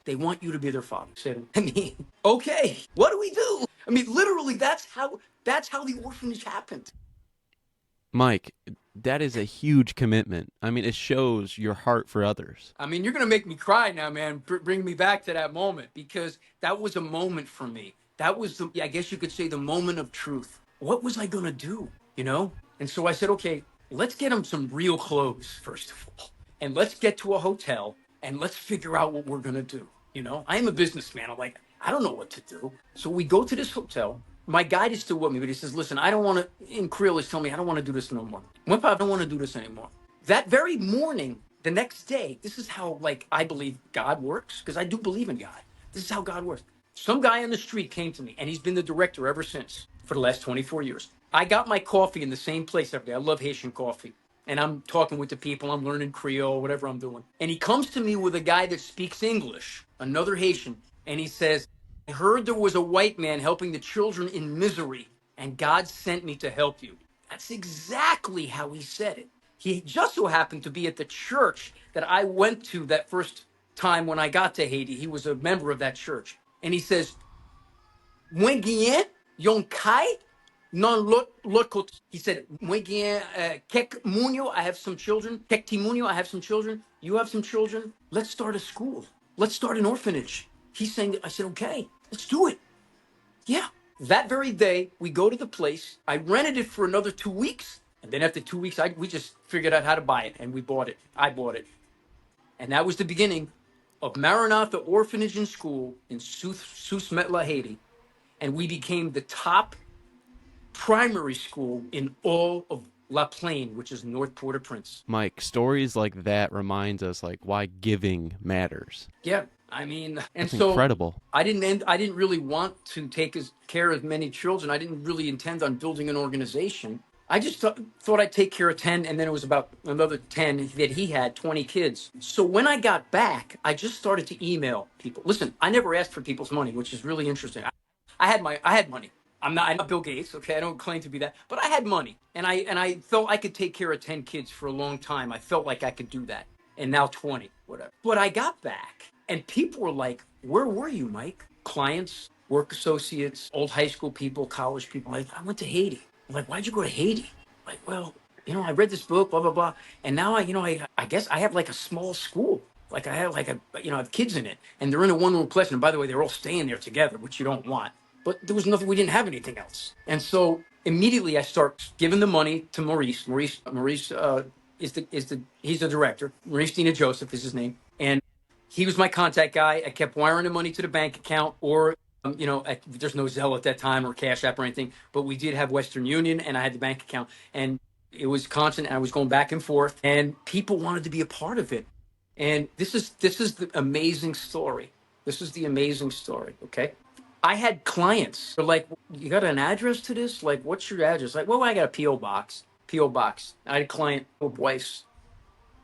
they want you to be their father. I mean, okay, what do we do? I mean, literally, that's how the orphanage happened. Mike, that is a huge commitment. I mean, it shows your heart for others. I mean, you're going to make me cry now, man. Bring me back to that moment, because that was a moment for me. That was, I guess you could say, the moment of truth. What was I going to do, And so I said, okay, let's get him some real clothes, first of all. And let's get to a hotel, and let's figure out what we're going to do. I am a businessman. I'm like, I don't know what to do. So we go to this hotel. My guide is still with me, but he says, listen, I don't want to, in Creole, he's telling me, I don't want to do this no more. I don't want to do this anymore. That very morning, the next day, this is how, I believe God works, because I do believe in God. This is how God works. Some guy on the street came to me, and he's been the director ever since for the last 24 years. I got my coffee in the same place every day. I love Haitian coffee. And I'm talking with the people, I'm learning Creole, whatever I'm doing. And he comes to me with a guy that speaks English, another Haitian, and he says, I heard there was a white man helping the children in misery, and God sent me to help you. That's exactly how he said it. He just so happened to be at the church that I went to that first time when I got to Haiti. He was a member of that church. And he says, Mwen genyen yon kai non lot. He said, Mwen genyen kek munyo, I have some children. Kek timunyo, I have some children. You have some children. Let's start a school. Let's start an orphanage. He's saying, I said, okay, let's do it. Yeah. That very day, we go to the place. I rented it for another 2 weeks. And then after 2 weeks, we just figured out how to buy it. And we bought it. I bought it. And that was the beginning of Maranatha Orphanage and School in Sousmetla, Haiti. And we became the top primary school in all of La Plaine, which is North Port-au-Prince. Mike, stories like that reminds us why giving matters. Yeah. I mean, and That's so incredible. I didn't really want to take care of many children. I didn't really intend on building an organization. I just thought I'd take care of 10, and then it was about another 10 that he had, 20 kids. So when I got back, I just started to email people. Listen, I never asked for people's money, which is really interesting. I had money. I'm not Bill Gates, okay? I don't claim to be that, but I had money, and I felt I could take care of 10 kids for a long time. I felt like I could do that, and now 20, whatever. But I got back. And people were like, where were you, Mike? Clients, work associates, old high school people, college people. Like, I went to Haiti. I'm like, why'd you go to Haiti? Like, well, I read this book, blah, blah, blah. And now I guess I have a small school. I have I have kids in it. And they're in a one-room class. And by the way, they're all staying there together, which you don't want. but there was nothing. We didn't have anything else. And so immediately I start giving the money to Maurice. Maurice he's the director. Maurice Dina Joseph is his name. And he was my contact guy. I kept wiring the money to the bank account, or there's no Zelle at that time or Cash App or anything, but we did have Western Union, and I had the bank account, and it was constant. And I was going back and forth, and people wanted to be a part of it. And this is the amazing story. This is the amazing story. Okay, I had clients. They're like, "You got an address to this? Like, what's your address?" Like, "Well, I got a PO box." PO box. I had a client, Weiss,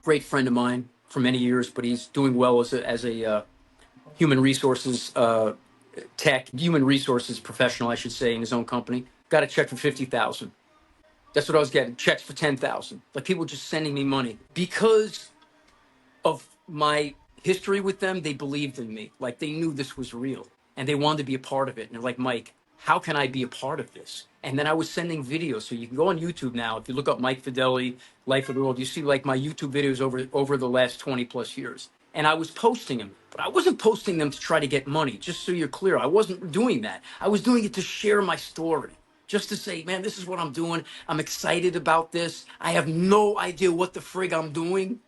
great friend of mine for many years, but he's doing well as a human resources human resources professional, I should say, in his own company. Got a check for 50,000. That's what I was getting. Checks for 10,000. Like, people just sending me money because of my history with them. They believed in me. Like, they knew this was real, and they wanted to be a part of it. And they're like, "Mike, how can I be a part of this?" And then I was sending videos. So you can go on YouTube now. If you look up Mike Fedele, Life of the World, you see like my YouTube videos over the last 20 plus years. And I was posting them, but I wasn't posting them to try to get money. Just so you're clear, I wasn't doing that. I was doing it to share my story. Just to say, man, this is what I'm doing. I'm excited about this. I have no idea what the frig I'm doing,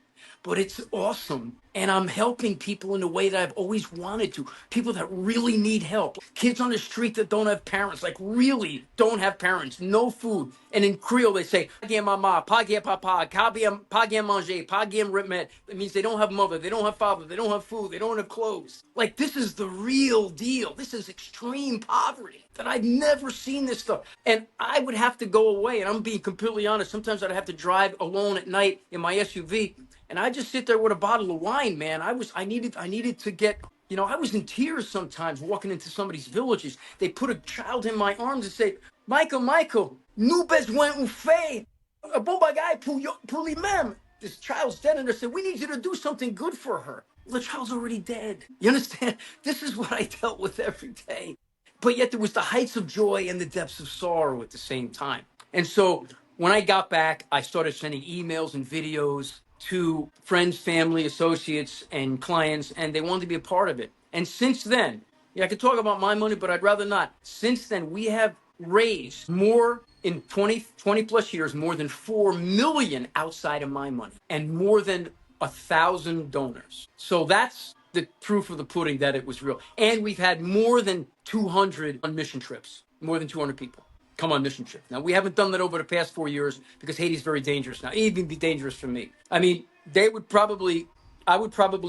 but it's awesome. And I'm helping people in a way that I've always wanted to. People that really need help. Kids on the street that don't have parents, like really don't have parents, no food. And in Creole, they say, "Pagien mama, pagien papa, pagien manger, pagien remet." It means they don't have mother, they don't have father, they don't have food, they don't have clothes. Like, this is the real deal. This is extreme poverty that I've never seen this stuff. And I would have to go away. And I'm being completely honest. Sometimes I'd have to drive alone at night in my SUV. And I just sit there with a bottle of wine, man. I needed to get, I was in tears sometimes walking into somebody's villages. They put a child in my arms and say, Michael, nous besoin un fait, un bon bagay pour lui-même." This child's dead, and they said, "We need you to do something good for her." Well, the child's already dead. You understand? This is what I dealt with every day. But yet there was the heights of joy and the depths of sorrow at the same time. And so when I got back, I started sending emails and videos to friends, family, associates, and clients, and they wanted to be a part of it. And since then, I could talk about my money, but I'd rather not. Since then, we have raised more in 20 plus years, more than 4 million outside of my money, and more than 1,000 donors. So that's the proof of the pudding that it was real. And we've had more than 200 on mission trips, more than 200 people come on mission trip. Now, we haven't done that over the past 4 years because Haiti's very dangerous now. It'd even be dangerous for me. I mean, I would probably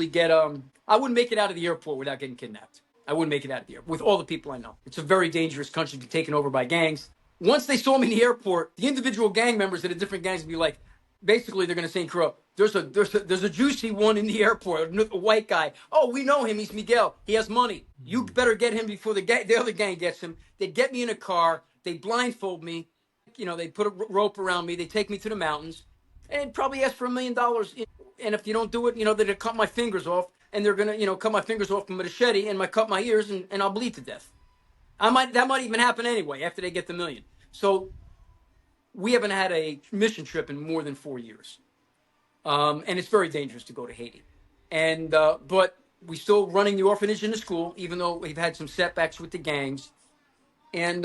get, I wouldn't make it out of the airport without getting kidnapped. I wouldn't make it out of the airport with all the people I know. It's a very dangerous country to be taken over by gangs. Once they saw me in the airport, the individual gang members of the different gangs would be like, basically, they're going to say in Creole, there's a juicy one in the airport, a white guy. "Oh, we know him. He's Miguel. He has money. You better get him before the other gang gets him." They get me in a car. They blindfold me. They put a rope around me. They take me to the mountains and probably ask for $1 million. And if you don't do it, they're going to cut my fingers off, and they're going to, cut my fingers off with a machete and cut my ears, and I'll bleed to death. That might even happen anyway after they get the $1 million. So we haven't had a mission trip in more than 4 years. And it's very dangerous to go to Haiti. And but we still running the orphanage in the school, even though we've had some setbacks with the gangs. And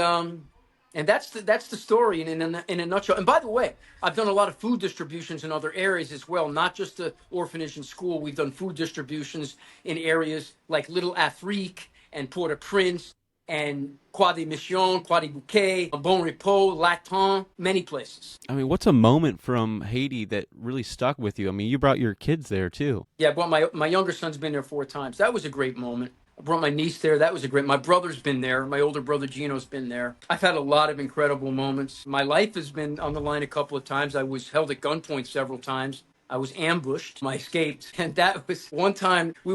that's the story in a nutshell. And by the way, I've done a lot of food distributions in other areas as well, not just the orphanage and school. We've done food distributions in areas like Little Afrique and Port-au-Prince and Croix des Missions, Croix des Bouquets, Bon Repos, Latin, many places. I mean, what's a moment from Haiti that really stuck with you? I mean, you brought your kids there too. Yeah, I brought my younger son's been there 4 times. That was a great moment. I brought my niece there. That was a great. My brother's been there. My older brother Gino's been there. I've had a lot of incredible moments. My life has been on the line a couple of times. I was held at gunpoint several times. I was ambushed. I escaped. And that was one time I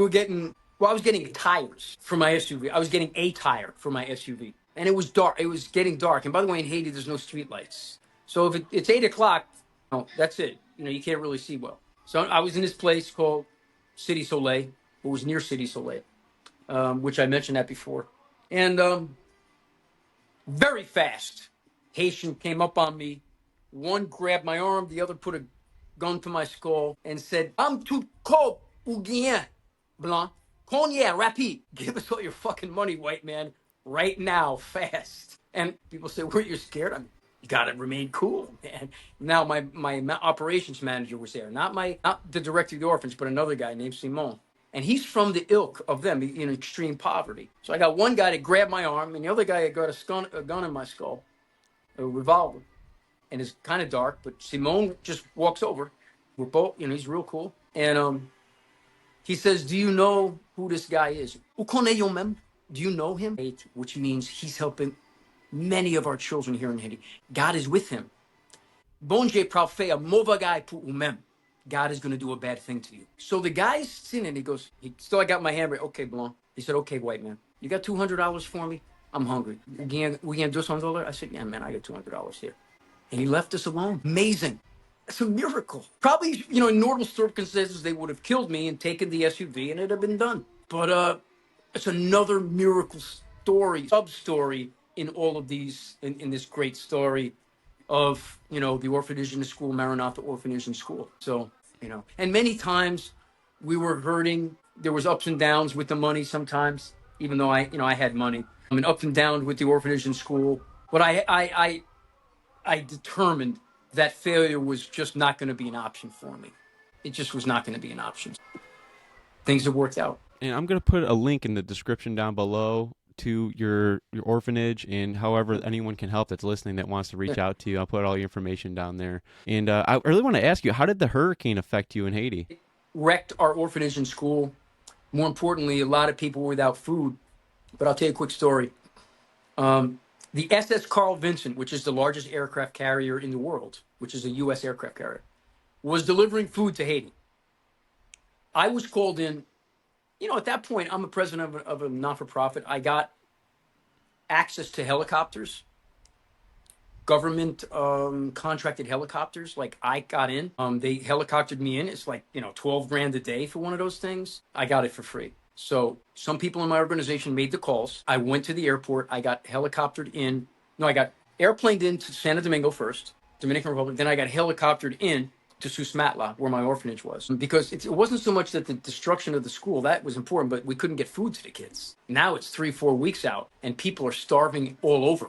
was getting tires for my SUV. I was getting a tire for my SUV. And it was dark. It was getting dark. And by the way, in Haiti, there's no street lights. So if it's 8 o'clock, that's it. You can't really see well. So I was in this place called City Soleil. It was near City Soleil. Which I mentioned that before. And very fast, Haitian came up on me. One grabbed my arm, the other put a gun to my skull and said, "I'm tout cold ou bien, blanc. Cognac, rapide. Give us all your fucking money, white man, right now, fast. And people say, weren't you scared? You got to remain cool, man. Now my operations manager was there, not the director of the orphans, but another guy named Simon. And he's from the ilk of them in extreme poverty. So I got one guy that grabbed my arm, and the other guy got a gun in my skull, a revolver. And it's kind of dark, but Simon just walks over. We're both, he's real cool. And he says, do you know who this guy is? Do you know him? Which means he's helping many of our children here in Haiti. God is with him. God is going to do a bad thing to you. So the guy's sitting and he goes, I got my hand right. Okay, Blanc. He said, okay, white man, you got $200 for me? I'm hungry. We can do something? I said, yeah, man, I got $200 here. And he left us alone. Amazing. It's a miracle. Probably, in normal circumstances, they would have killed me and taken the SUV and it'd have been done. But it's another miracle story, sub-story in all of these, in this great story of, the orphanage and the school, Maranatha Orphanage and School. So, and many times we were hurting. There was ups and downs with the money sometimes, even though I had money. I mean, up and down with the orphanage and school. But I determined that failure was just not going to be an option for me. It just was not going to be an option. Things have worked out. And I'm going to put a link in the description down below to your orphanage, and however anyone can help that's listening that wants to reach out to you. I'll put all your information down there. And I really want to ask you, how did the hurricane affect you in Haiti? It wrecked our orphanage and school. More importantly, a lot of people were without food. But I'll tell you a quick story. The SS Carl Vinson, which is the largest aircraft carrier in the world, which is a U.S. aircraft carrier, was delivering food to Haiti. I was called in. At that point, I'm a president of a non-for-profit. I got access to helicopters, government contracted helicopters. Like, I got in. They helicoptered me in. It's like, $12,000 a day for one of those things. I got it for free. So some people in my organization made the calls. I went to the airport. I got helicoptered in. No, I got airplaned into Santo Domingo first, Dominican Republic. Then I got helicoptered in to Susmatla, where my orphanage was. Because it wasn't so much that the destruction of the school, that was important, but we couldn't get food to the kids. Now it's 3-4 weeks out, and people are starving all over.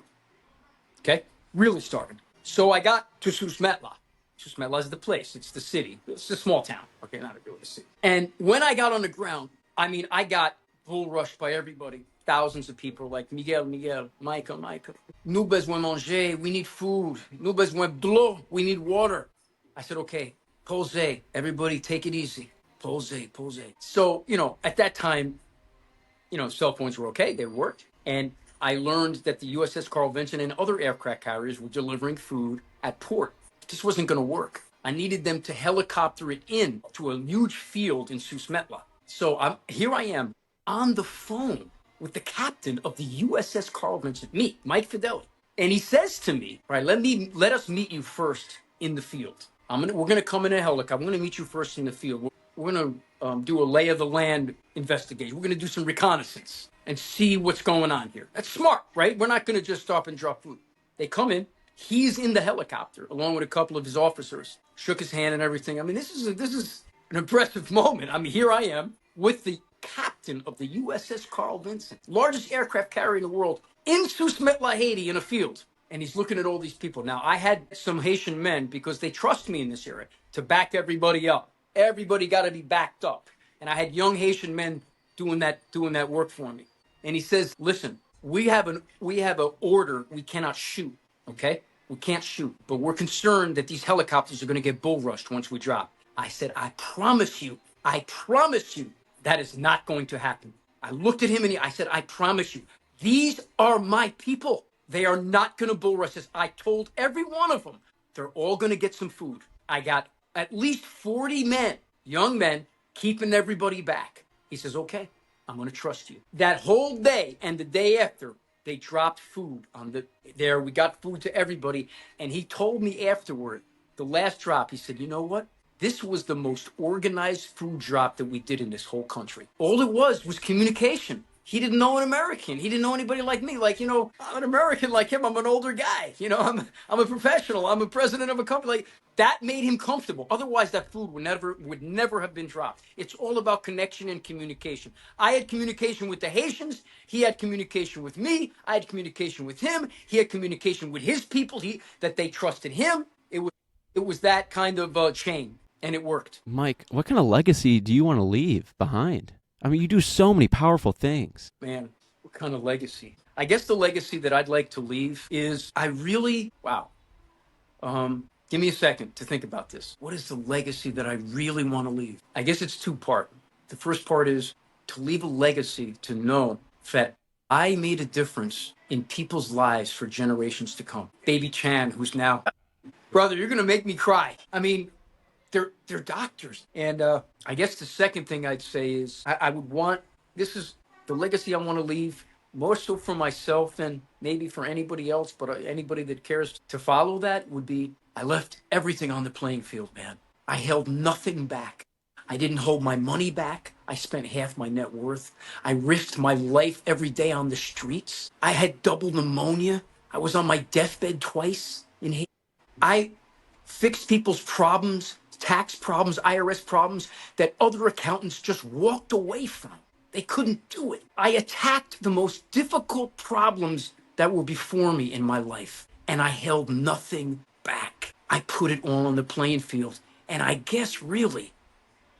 Okay? Really starving. So I got to Susmatla. Susmatla is the place. It's the city. It's a small town. Okay, not a real city. And when I got on the ground, I got bull rushed by everybody. Thousands of people like Miguel, Micah. Nous besoin manger. We need food. Nous besoin d'eau. We need water. I said, okay, pose. Everybody take it easy. Pose. So, at that time, cell phones were okay. They worked. And I learned that the USS Carl Vinson and other aircraft carriers were delivering food at port. This wasn't going to work. I needed them to helicopter it in to a huge field in Susmetla. So here I am on the phone with the captain of the USS Carl Vinson, me, Mike Fedele. And he says to me, all right, let us meet you first in the field. We're gonna come in a helicopter. I'm gonna meet you first in the field. We're gonna do a lay of the land investigation. We're gonna do some reconnaissance and see what's going on here. That's smart, right? We're not gonna just stop and drop food. They come in. He's in the helicopter along with a couple of his officers. Shook his hand and everything. This is an impressive moment. Here I am with the captain of the USS Carl Vinson, largest aircraft carrier in the world, in Susmetla, Haiti, in a field. And he's looking at all these people. Now, I had some Haitian men, because they trust me in this area, to back everybody up. Everybody got to be backed up. And I had young Haitian men doing that work for me. And he says, listen, we have an order. We cannot shoot, okay? We can't shoot. But we're concerned that these helicopters are going to get bull rushed once we drop. I said, I promise you, that is not going to happen. I looked at him and I said, I promise you, these are my people. They are not going to bull rush us. I told every one of them, they're all going to get some food. I got at least 40 men, young men, keeping everybody back. He says, okay, I'm going to trust you. That whole day and the day after, they dropped food there. We got food to everybody. And he told me afterward, the last drop, he said, you know what? This was the most organized food drop that we did in this whole country. All it was communication. He didn't know an American. He didn't know anybody like me. Like, I'm an American like him. I'm an older guy. I'm a professional. I'm a president of a company. Like, that made him comfortable. Otherwise, that food would never have been dropped. It's all about connection and communication. I had communication with the Haitians. He had communication with me. I had communication with him. He had communication with his people. That they trusted him. It was that kind of chain, and it worked. Mike, what kind of legacy do you want to leave behind? I mean, you do so many powerful things. Man, what kind of legacy? I guess the legacy that I'd like to leave is wow. Give me a second to think about this. What is the legacy that I really want to leave? I guess it's two-part. The first part is to leave a legacy to know that I made a difference in people's lives for generations to come. Baby Chan, who's now, brother, you're going to make me cry. I mean, they're doctors. And I guess the second thing I'd say is I would want, this is the legacy I want to leave, more so for myself than maybe for anybody else, but anybody that cares to follow that would be, I left everything on the playing field, man. I held nothing back. I didn't hold my money back. I spent half my net worth. I risked my life every day on the streets. I had double pneumonia. I was on my deathbed twice in Haiti. I fixed people's problems, tax problems, IRS problems that other accountants just walked away from. They couldn't do it. I attacked the most difficult problems that were before me in my life, and I held nothing back. I put it all on the playing field, and I guess really,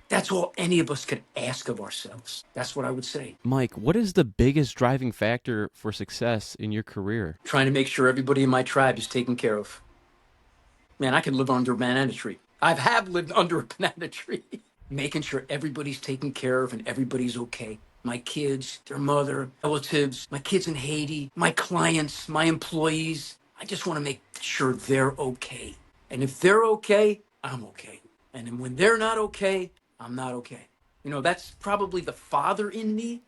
that's all any of us could ask of ourselves. That's what I would say. Mike, what is the biggest driving factor for success in your career? Trying to make sure everybody in my tribe is taken care of. Man, I could live under a banana tree. I have lived under a banana tree. Making sure everybody's taken care of and everybody's okay. My kids, their mother, relatives, my kids in Haiti, my clients, my employees. I just want to make sure they're okay. And if they're okay, I'm okay. And then when they're not okay, I'm not okay. That's probably the father in me.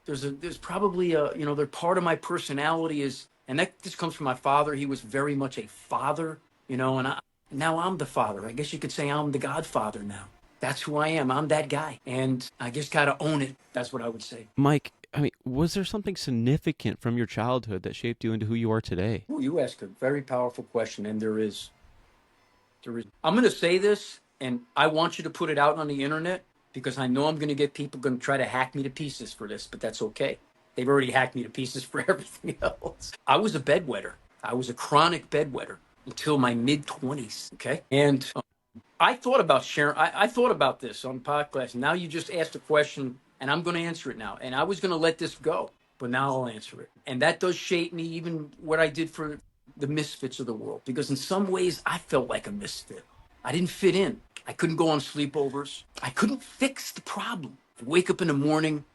There's probably they're part of my personality and that just comes from my father. He was very much a father. And now I'm the father. I guess you could say I'm the godfather now. That's who I am. I'm that guy. And I just got to own it. That's what I would say. Mike, I mean, was there something significant from your childhood that shaped you into who you are today? Ooh, you ask a very powerful question, and there is. I'm going to say this, and I want you to put it out on the internet because I know I'm going to get people going to try to hack me to pieces for this, but that's okay. They've already hacked me to pieces for everything else. I was a bedwetter. I was a chronic bedwetter until my mid-20s, okay? And I thought about sharing, I thought about this on podcast. Now you just asked a question, and I'm going to answer it now. And I was going to let this go, but now I'll answer it. And that does shape me, even what I did for the misfits of the world, because in some ways I felt like a misfit. I didn't fit in. I couldn't go on sleepovers. I couldn't fix the problem. I'd wake up in the morning,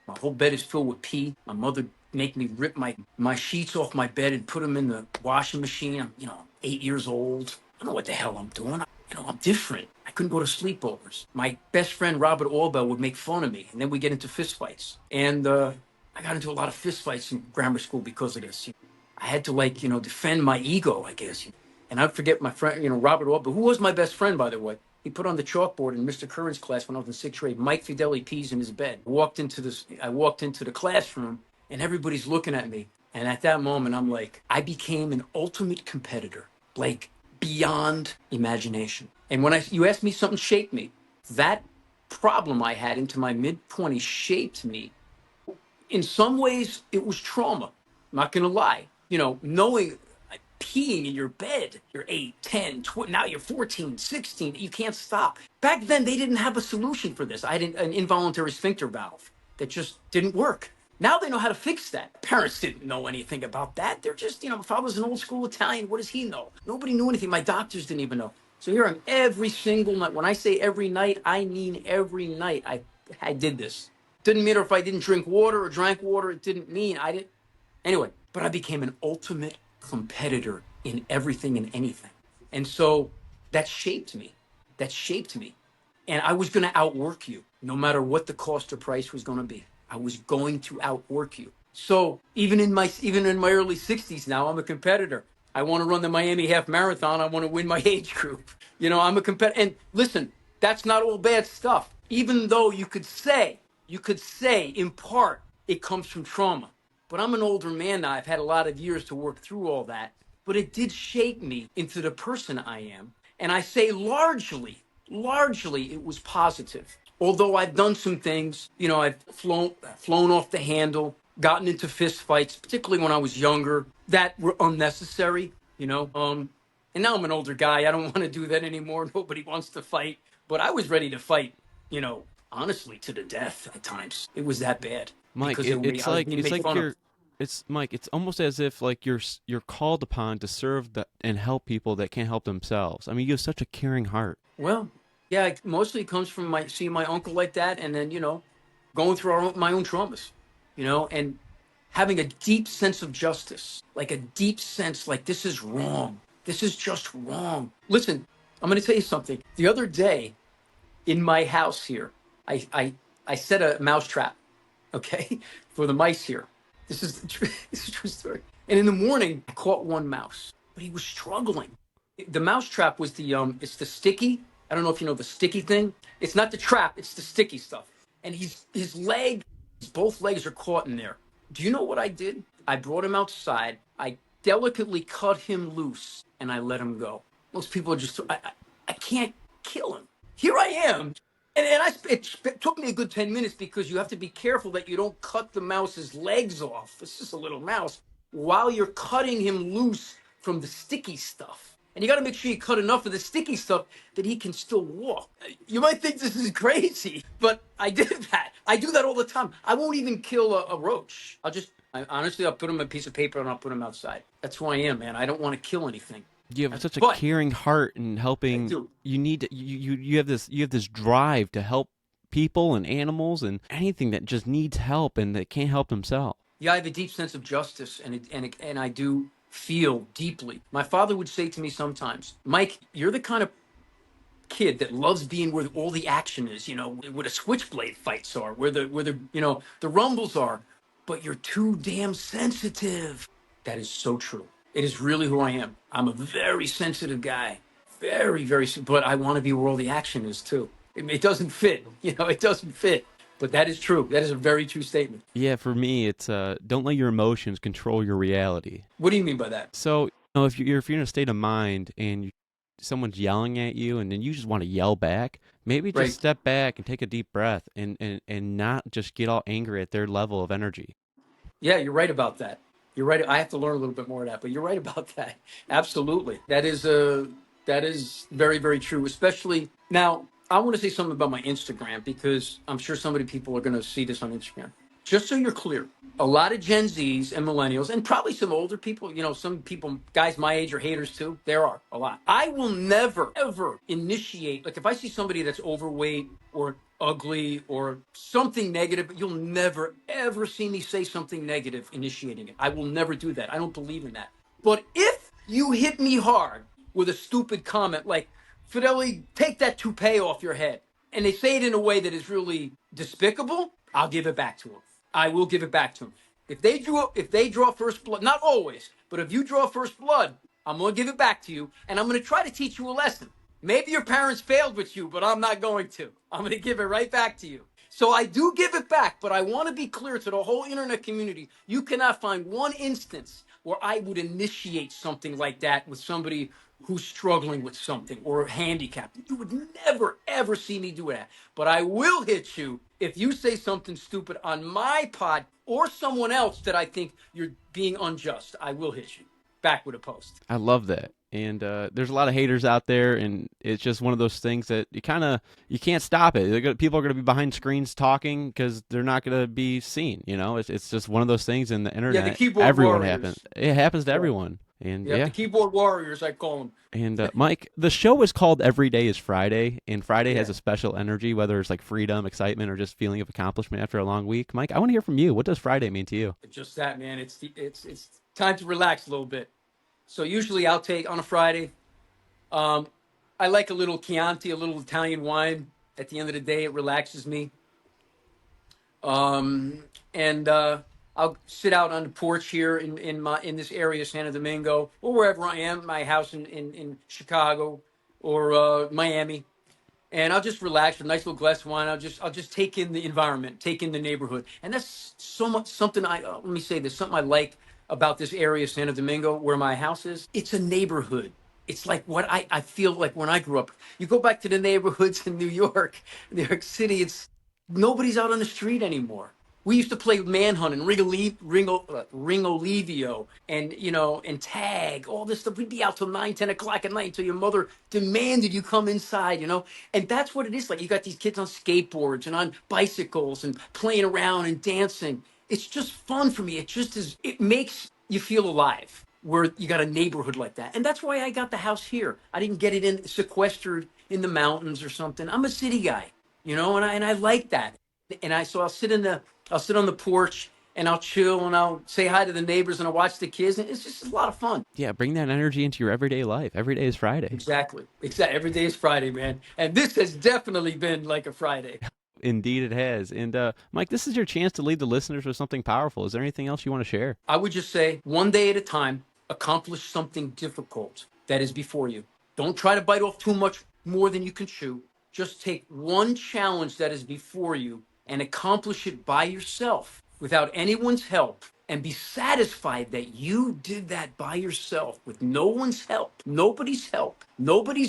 my whole bed is filled with pee. My mother make me rip my sheets off my bed and put them in the washing machine. I'm, 8 years old. I don't know what the hell I'm doing. I'm different. I couldn't go to sleepovers. My best friend, Robert Allbell, would make fun of me. And then we get into fistfights. And I got into a lot of fistfights in grammar school because of this. I had to defend my ego, I guess. And I'd forget my friend, Robert Allbell, who was my best friend, by the way. He put on the chalkboard in Mr. Curran's class when I was in sixth grade, Mike Fedele pees in his bed. I walked into the classroom and everybody's looking at me. And at that moment, I'm like, I became an ultimate competitor, like beyond imagination. And when you asked me something shaped me, that problem I had into my mid-20s shaped me. In some ways, it was trauma. I'm not going to lie. Knowing peeing in your bed, you're 8, 10, 12, now you're 14, 16, you can't stop. Back then, they didn't have a solution for this. I had an involuntary sphincter valve that just didn't work. Now they know how to fix that. Parents didn't know anything about that. They're just, if I was an old school Italian, what does he know? Nobody knew anything. My doctors didn't even know. So here I'm every single night. When I say every night, I mean every night I did this. Didn't matter if I didn't drink water or drank water. It didn't mean I didn't. Anyway, but I became an ultimate competitor in everything and anything. And so that shaped me. And I was going to outwork you no matter what the cost or price was going to be. I was going to outwork you. So even in my early 60s now, I'm a competitor. I want to run the Miami half marathon. I want to win my age group. I'm a competitor. And listen, that's not all bad stuff. Even though you could say You could say, in part, it comes from trauma. But I'm an older man now. I've had a lot of years to work through all that. But it did shape me into the person I am. And I say largely it was positive. Although I've done some things, you know, I've flown off the handle, gotten into fist fights, particularly when I was younger, that were unnecessary, you know. And now I'm an older guy. I don't want to do that anymore. Nobody wants to fight. But I was ready to fight, you know, honestly, to the death at times. It was that bad. Mike, Because I was being made fun of. it's Mike. It's almost as if like you're called upon to serve and help people that can't help themselves. I mean, you have such a caring heart. Well, yeah, it mostly comes from seeing my uncle like that, and then, you know, going through my own traumas, you know, and having a deep sense of justice, like a deep sense, like this is wrong. This is just wrong. Listen, I'm going to tell you something. The other day in my house here, I set a mouse trap, okay, for the mice here. This is this is a true story. And in the morning, I caught one mouse, but he was struggling. The mouse trap was it's the sticky. I don't know if you know the sticky thing. It's not the trap, it's the sticky stuff. And both legs are caught in there. Do you know what I did? I brought him outside. I delicately cut him loose and I let him go. Most people are just, I can't kill him. Here I am. It took me a good 10 minutes because you have to be careful that you don't cut the mouse's legs off. It's just a little mouse while you're cutting him loose from the sticky stuff. And you got to make sure you cut enough of the sticky stuff that he can still walk. You might think this is crazy, but I did that. I do that all the time. I won't even kill a roach. Honestly, I'll put him a piece of paper and I'll put him outside. That's who I am, man. I don't want to kill anything. You have such a caring heart and helping. You need to, you have this drive to help people and animals and anything that just needs help and that can't help themselves. Yeah, I have a deep sense of justice, and I do feel deeply. My father would say to me sometimes, Mike, you're the kind of kid that loves being where all the action is, you know, where the switchblade fights are, where the you know, the rumbles are, but you're too damn sensitive. That is so true. It is really who I am. I'm a very sensitive guy. Very, very, but I want to be where all the action is too. It doesn't fit, you know, it doesn't fit. But that is true. That is a very true statement. Yeah, for me, it's don't let your emotions control your reality. What do you mean by that? So, you know, if you're in a state of mind and someone's yelling at you and then you just want to yell back, maybe just step back and take a deep breath and not just get all angry at their level of energy. Yeah, you're right about that. You're right. I have to learn a little bit more of that, but you're right about that. Absolutely. That is very, very true. Especially now, I want to say something about my Instagram because I'm sure so many people are going to see this on Instagram. Just so you're clear, a lot of Gen Zs and millennials, and probably some older people, you know, some people, guys my age are haters too. There are a lot. I will never, ever initiate, like if I see somebody that's overweight or ugly or something negative, you'll never, ever see me say something negative initiating it. I will never do that. I don't believe in that. But if you hit me hard with a stupid comment like, Fedele, take that toupee off your head, and they say it in a way that is really despicable, I'll give it back to them. I will give it back to them. If they draw first blood, not always, but if you draw first blood, I'm going to give it back to you, and I'm going to try to teach you a lesson. Maybe your parents failed with you, but I'm not going to. I'm going to give it right back to you. So I do give it back, but I want to be clear to the whole internet community. You cannot find one instance where I would initiate something like that with somebody who's struggling with something or handicapped. You would never, ever see me do that. But I will hit you if you say something stupid on my pod or someone else that I think you're being unjust. I will hit you back with a post. I love that. And there's a lot of haters out there, and it's just one of those things that you can't stop it. People are going to be behind screens talking because they're not going to be seen. You know, it's just one of those things in the internet. Yeah, the keyboard warriors. happens. It happens to everyone. And the keyboard warriors, I call them. And Mike, the show is called Every Day is Friday, and Friday has a special energy, whether it's like freedom, excitement, or just feeling of accomplishment after a long week. Mike, I want to hear from you. What does Friday mean to you? Just that, man. It's time to relax a little bit. So usually I'll take on a Friday. I like a little Chianti, a little Italian wine. At the end of the day, it relaxes me. I'll sit out on the porch here in this area, Santo Domingo, or wherever I am, my house in Chicago or Miami, and I'll just relax with a nice little glass of wine. I'll just take in the environment, take in the neighborhood, and that's so much something. Let me say this, something I like about this area, Santo Domingo, where my house is. It's a neighborhood. It's like what I feel like when I grew up. You go back to the neighborhoods in New York City. It's nobody's out on the street anymore. We used to play manhunt and Ringolevio and, and tag, all this stuff. We'd be out till 9, 10 o'clock at night until your mother demanded you come inside. And that's what it is like. You got these kids on skateboards and on bicycles and playing around and dancing. It's just fun for me. It just is, it makes you feel alive where you got a neighborhood like that. And that's why I got the house here. I didn't get it sequestered in the mountains or something. I'm a city guy, and I like that. And I'll sit on the porch and I'll chill and I'll say hi to the neighbors and I'll watch the kids. And it's just a lot of fun. Yeah, bring that energy into your everyday life. Every day is Friday. Exactly. Every day is Friday, man. And this has definitely been like a Friday. Indeed it has. And Mike, this is your chance to leave the listeners with something powerful. Is there anything else you want to share? I would just say, one day at a time, accomplish something difficult that is before you. Don't try to bite off too much more than you can chew. Just take one challenge that is before you and accomplish it by yourself without anyone's help, and be satisfied that you did that by yourself with no one's help, nobody's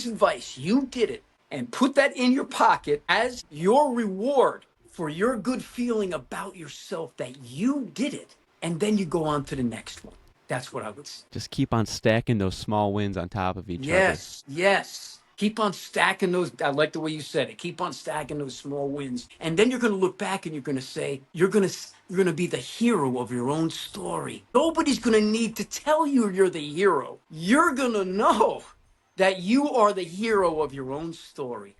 advice. You did it, and put that in your pocket as your reward for your good feeling about yourself that you did it. And then you go on to the next one. That's what I would say. Just keep on stacking those small wins on top of each other. Yes. Keep on stacking those. I like the way you said it. Keep on stacking those small wins. And then you're going to look back and you're going to say, you're going to be the hero of your own story. Nobody's going to need to tell you you're the hero. You're going to know that you are the hero of your own story.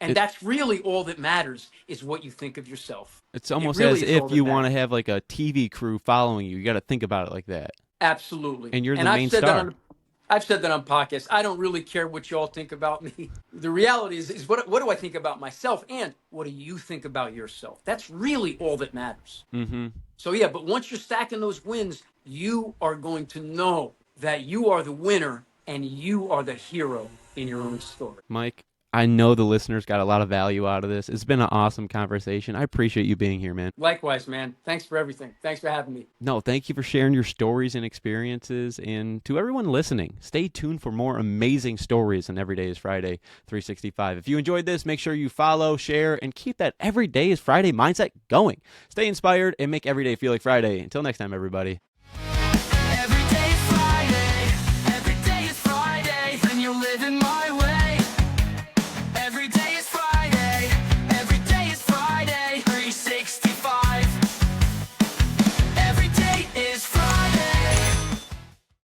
And that's really all that matters, is what you think of yourself. It's almost as if you want to have like a TV crew following you. You got to think about it like that. Absolutely. And you're the main star. I've said that on podcasts. I don't really care what y'all think about me. The reality is what do I think about myself, and what do you think about yourself? That's really all that matters. Mm-hmm. So yeah, but once you're stacking those wins, you are going to know that you are the winner and you are the hero in your own story. Mike, I know the listeners got a lot of value out of this. It's been an awesome conversation. I appreciate you being here, man. Likewise, man. Thanks for everything. Thanks for having me. No, thank you for sharing your stories and experiences. And to everyone listening, stay tuned for more amazing stories on Every Day is Friday 365. If you enjoyed this, make sure you follow, share, and keep that Every Day is Friday mindset going. Stay inspired and make every day feel like Friday. Until next time, everybody.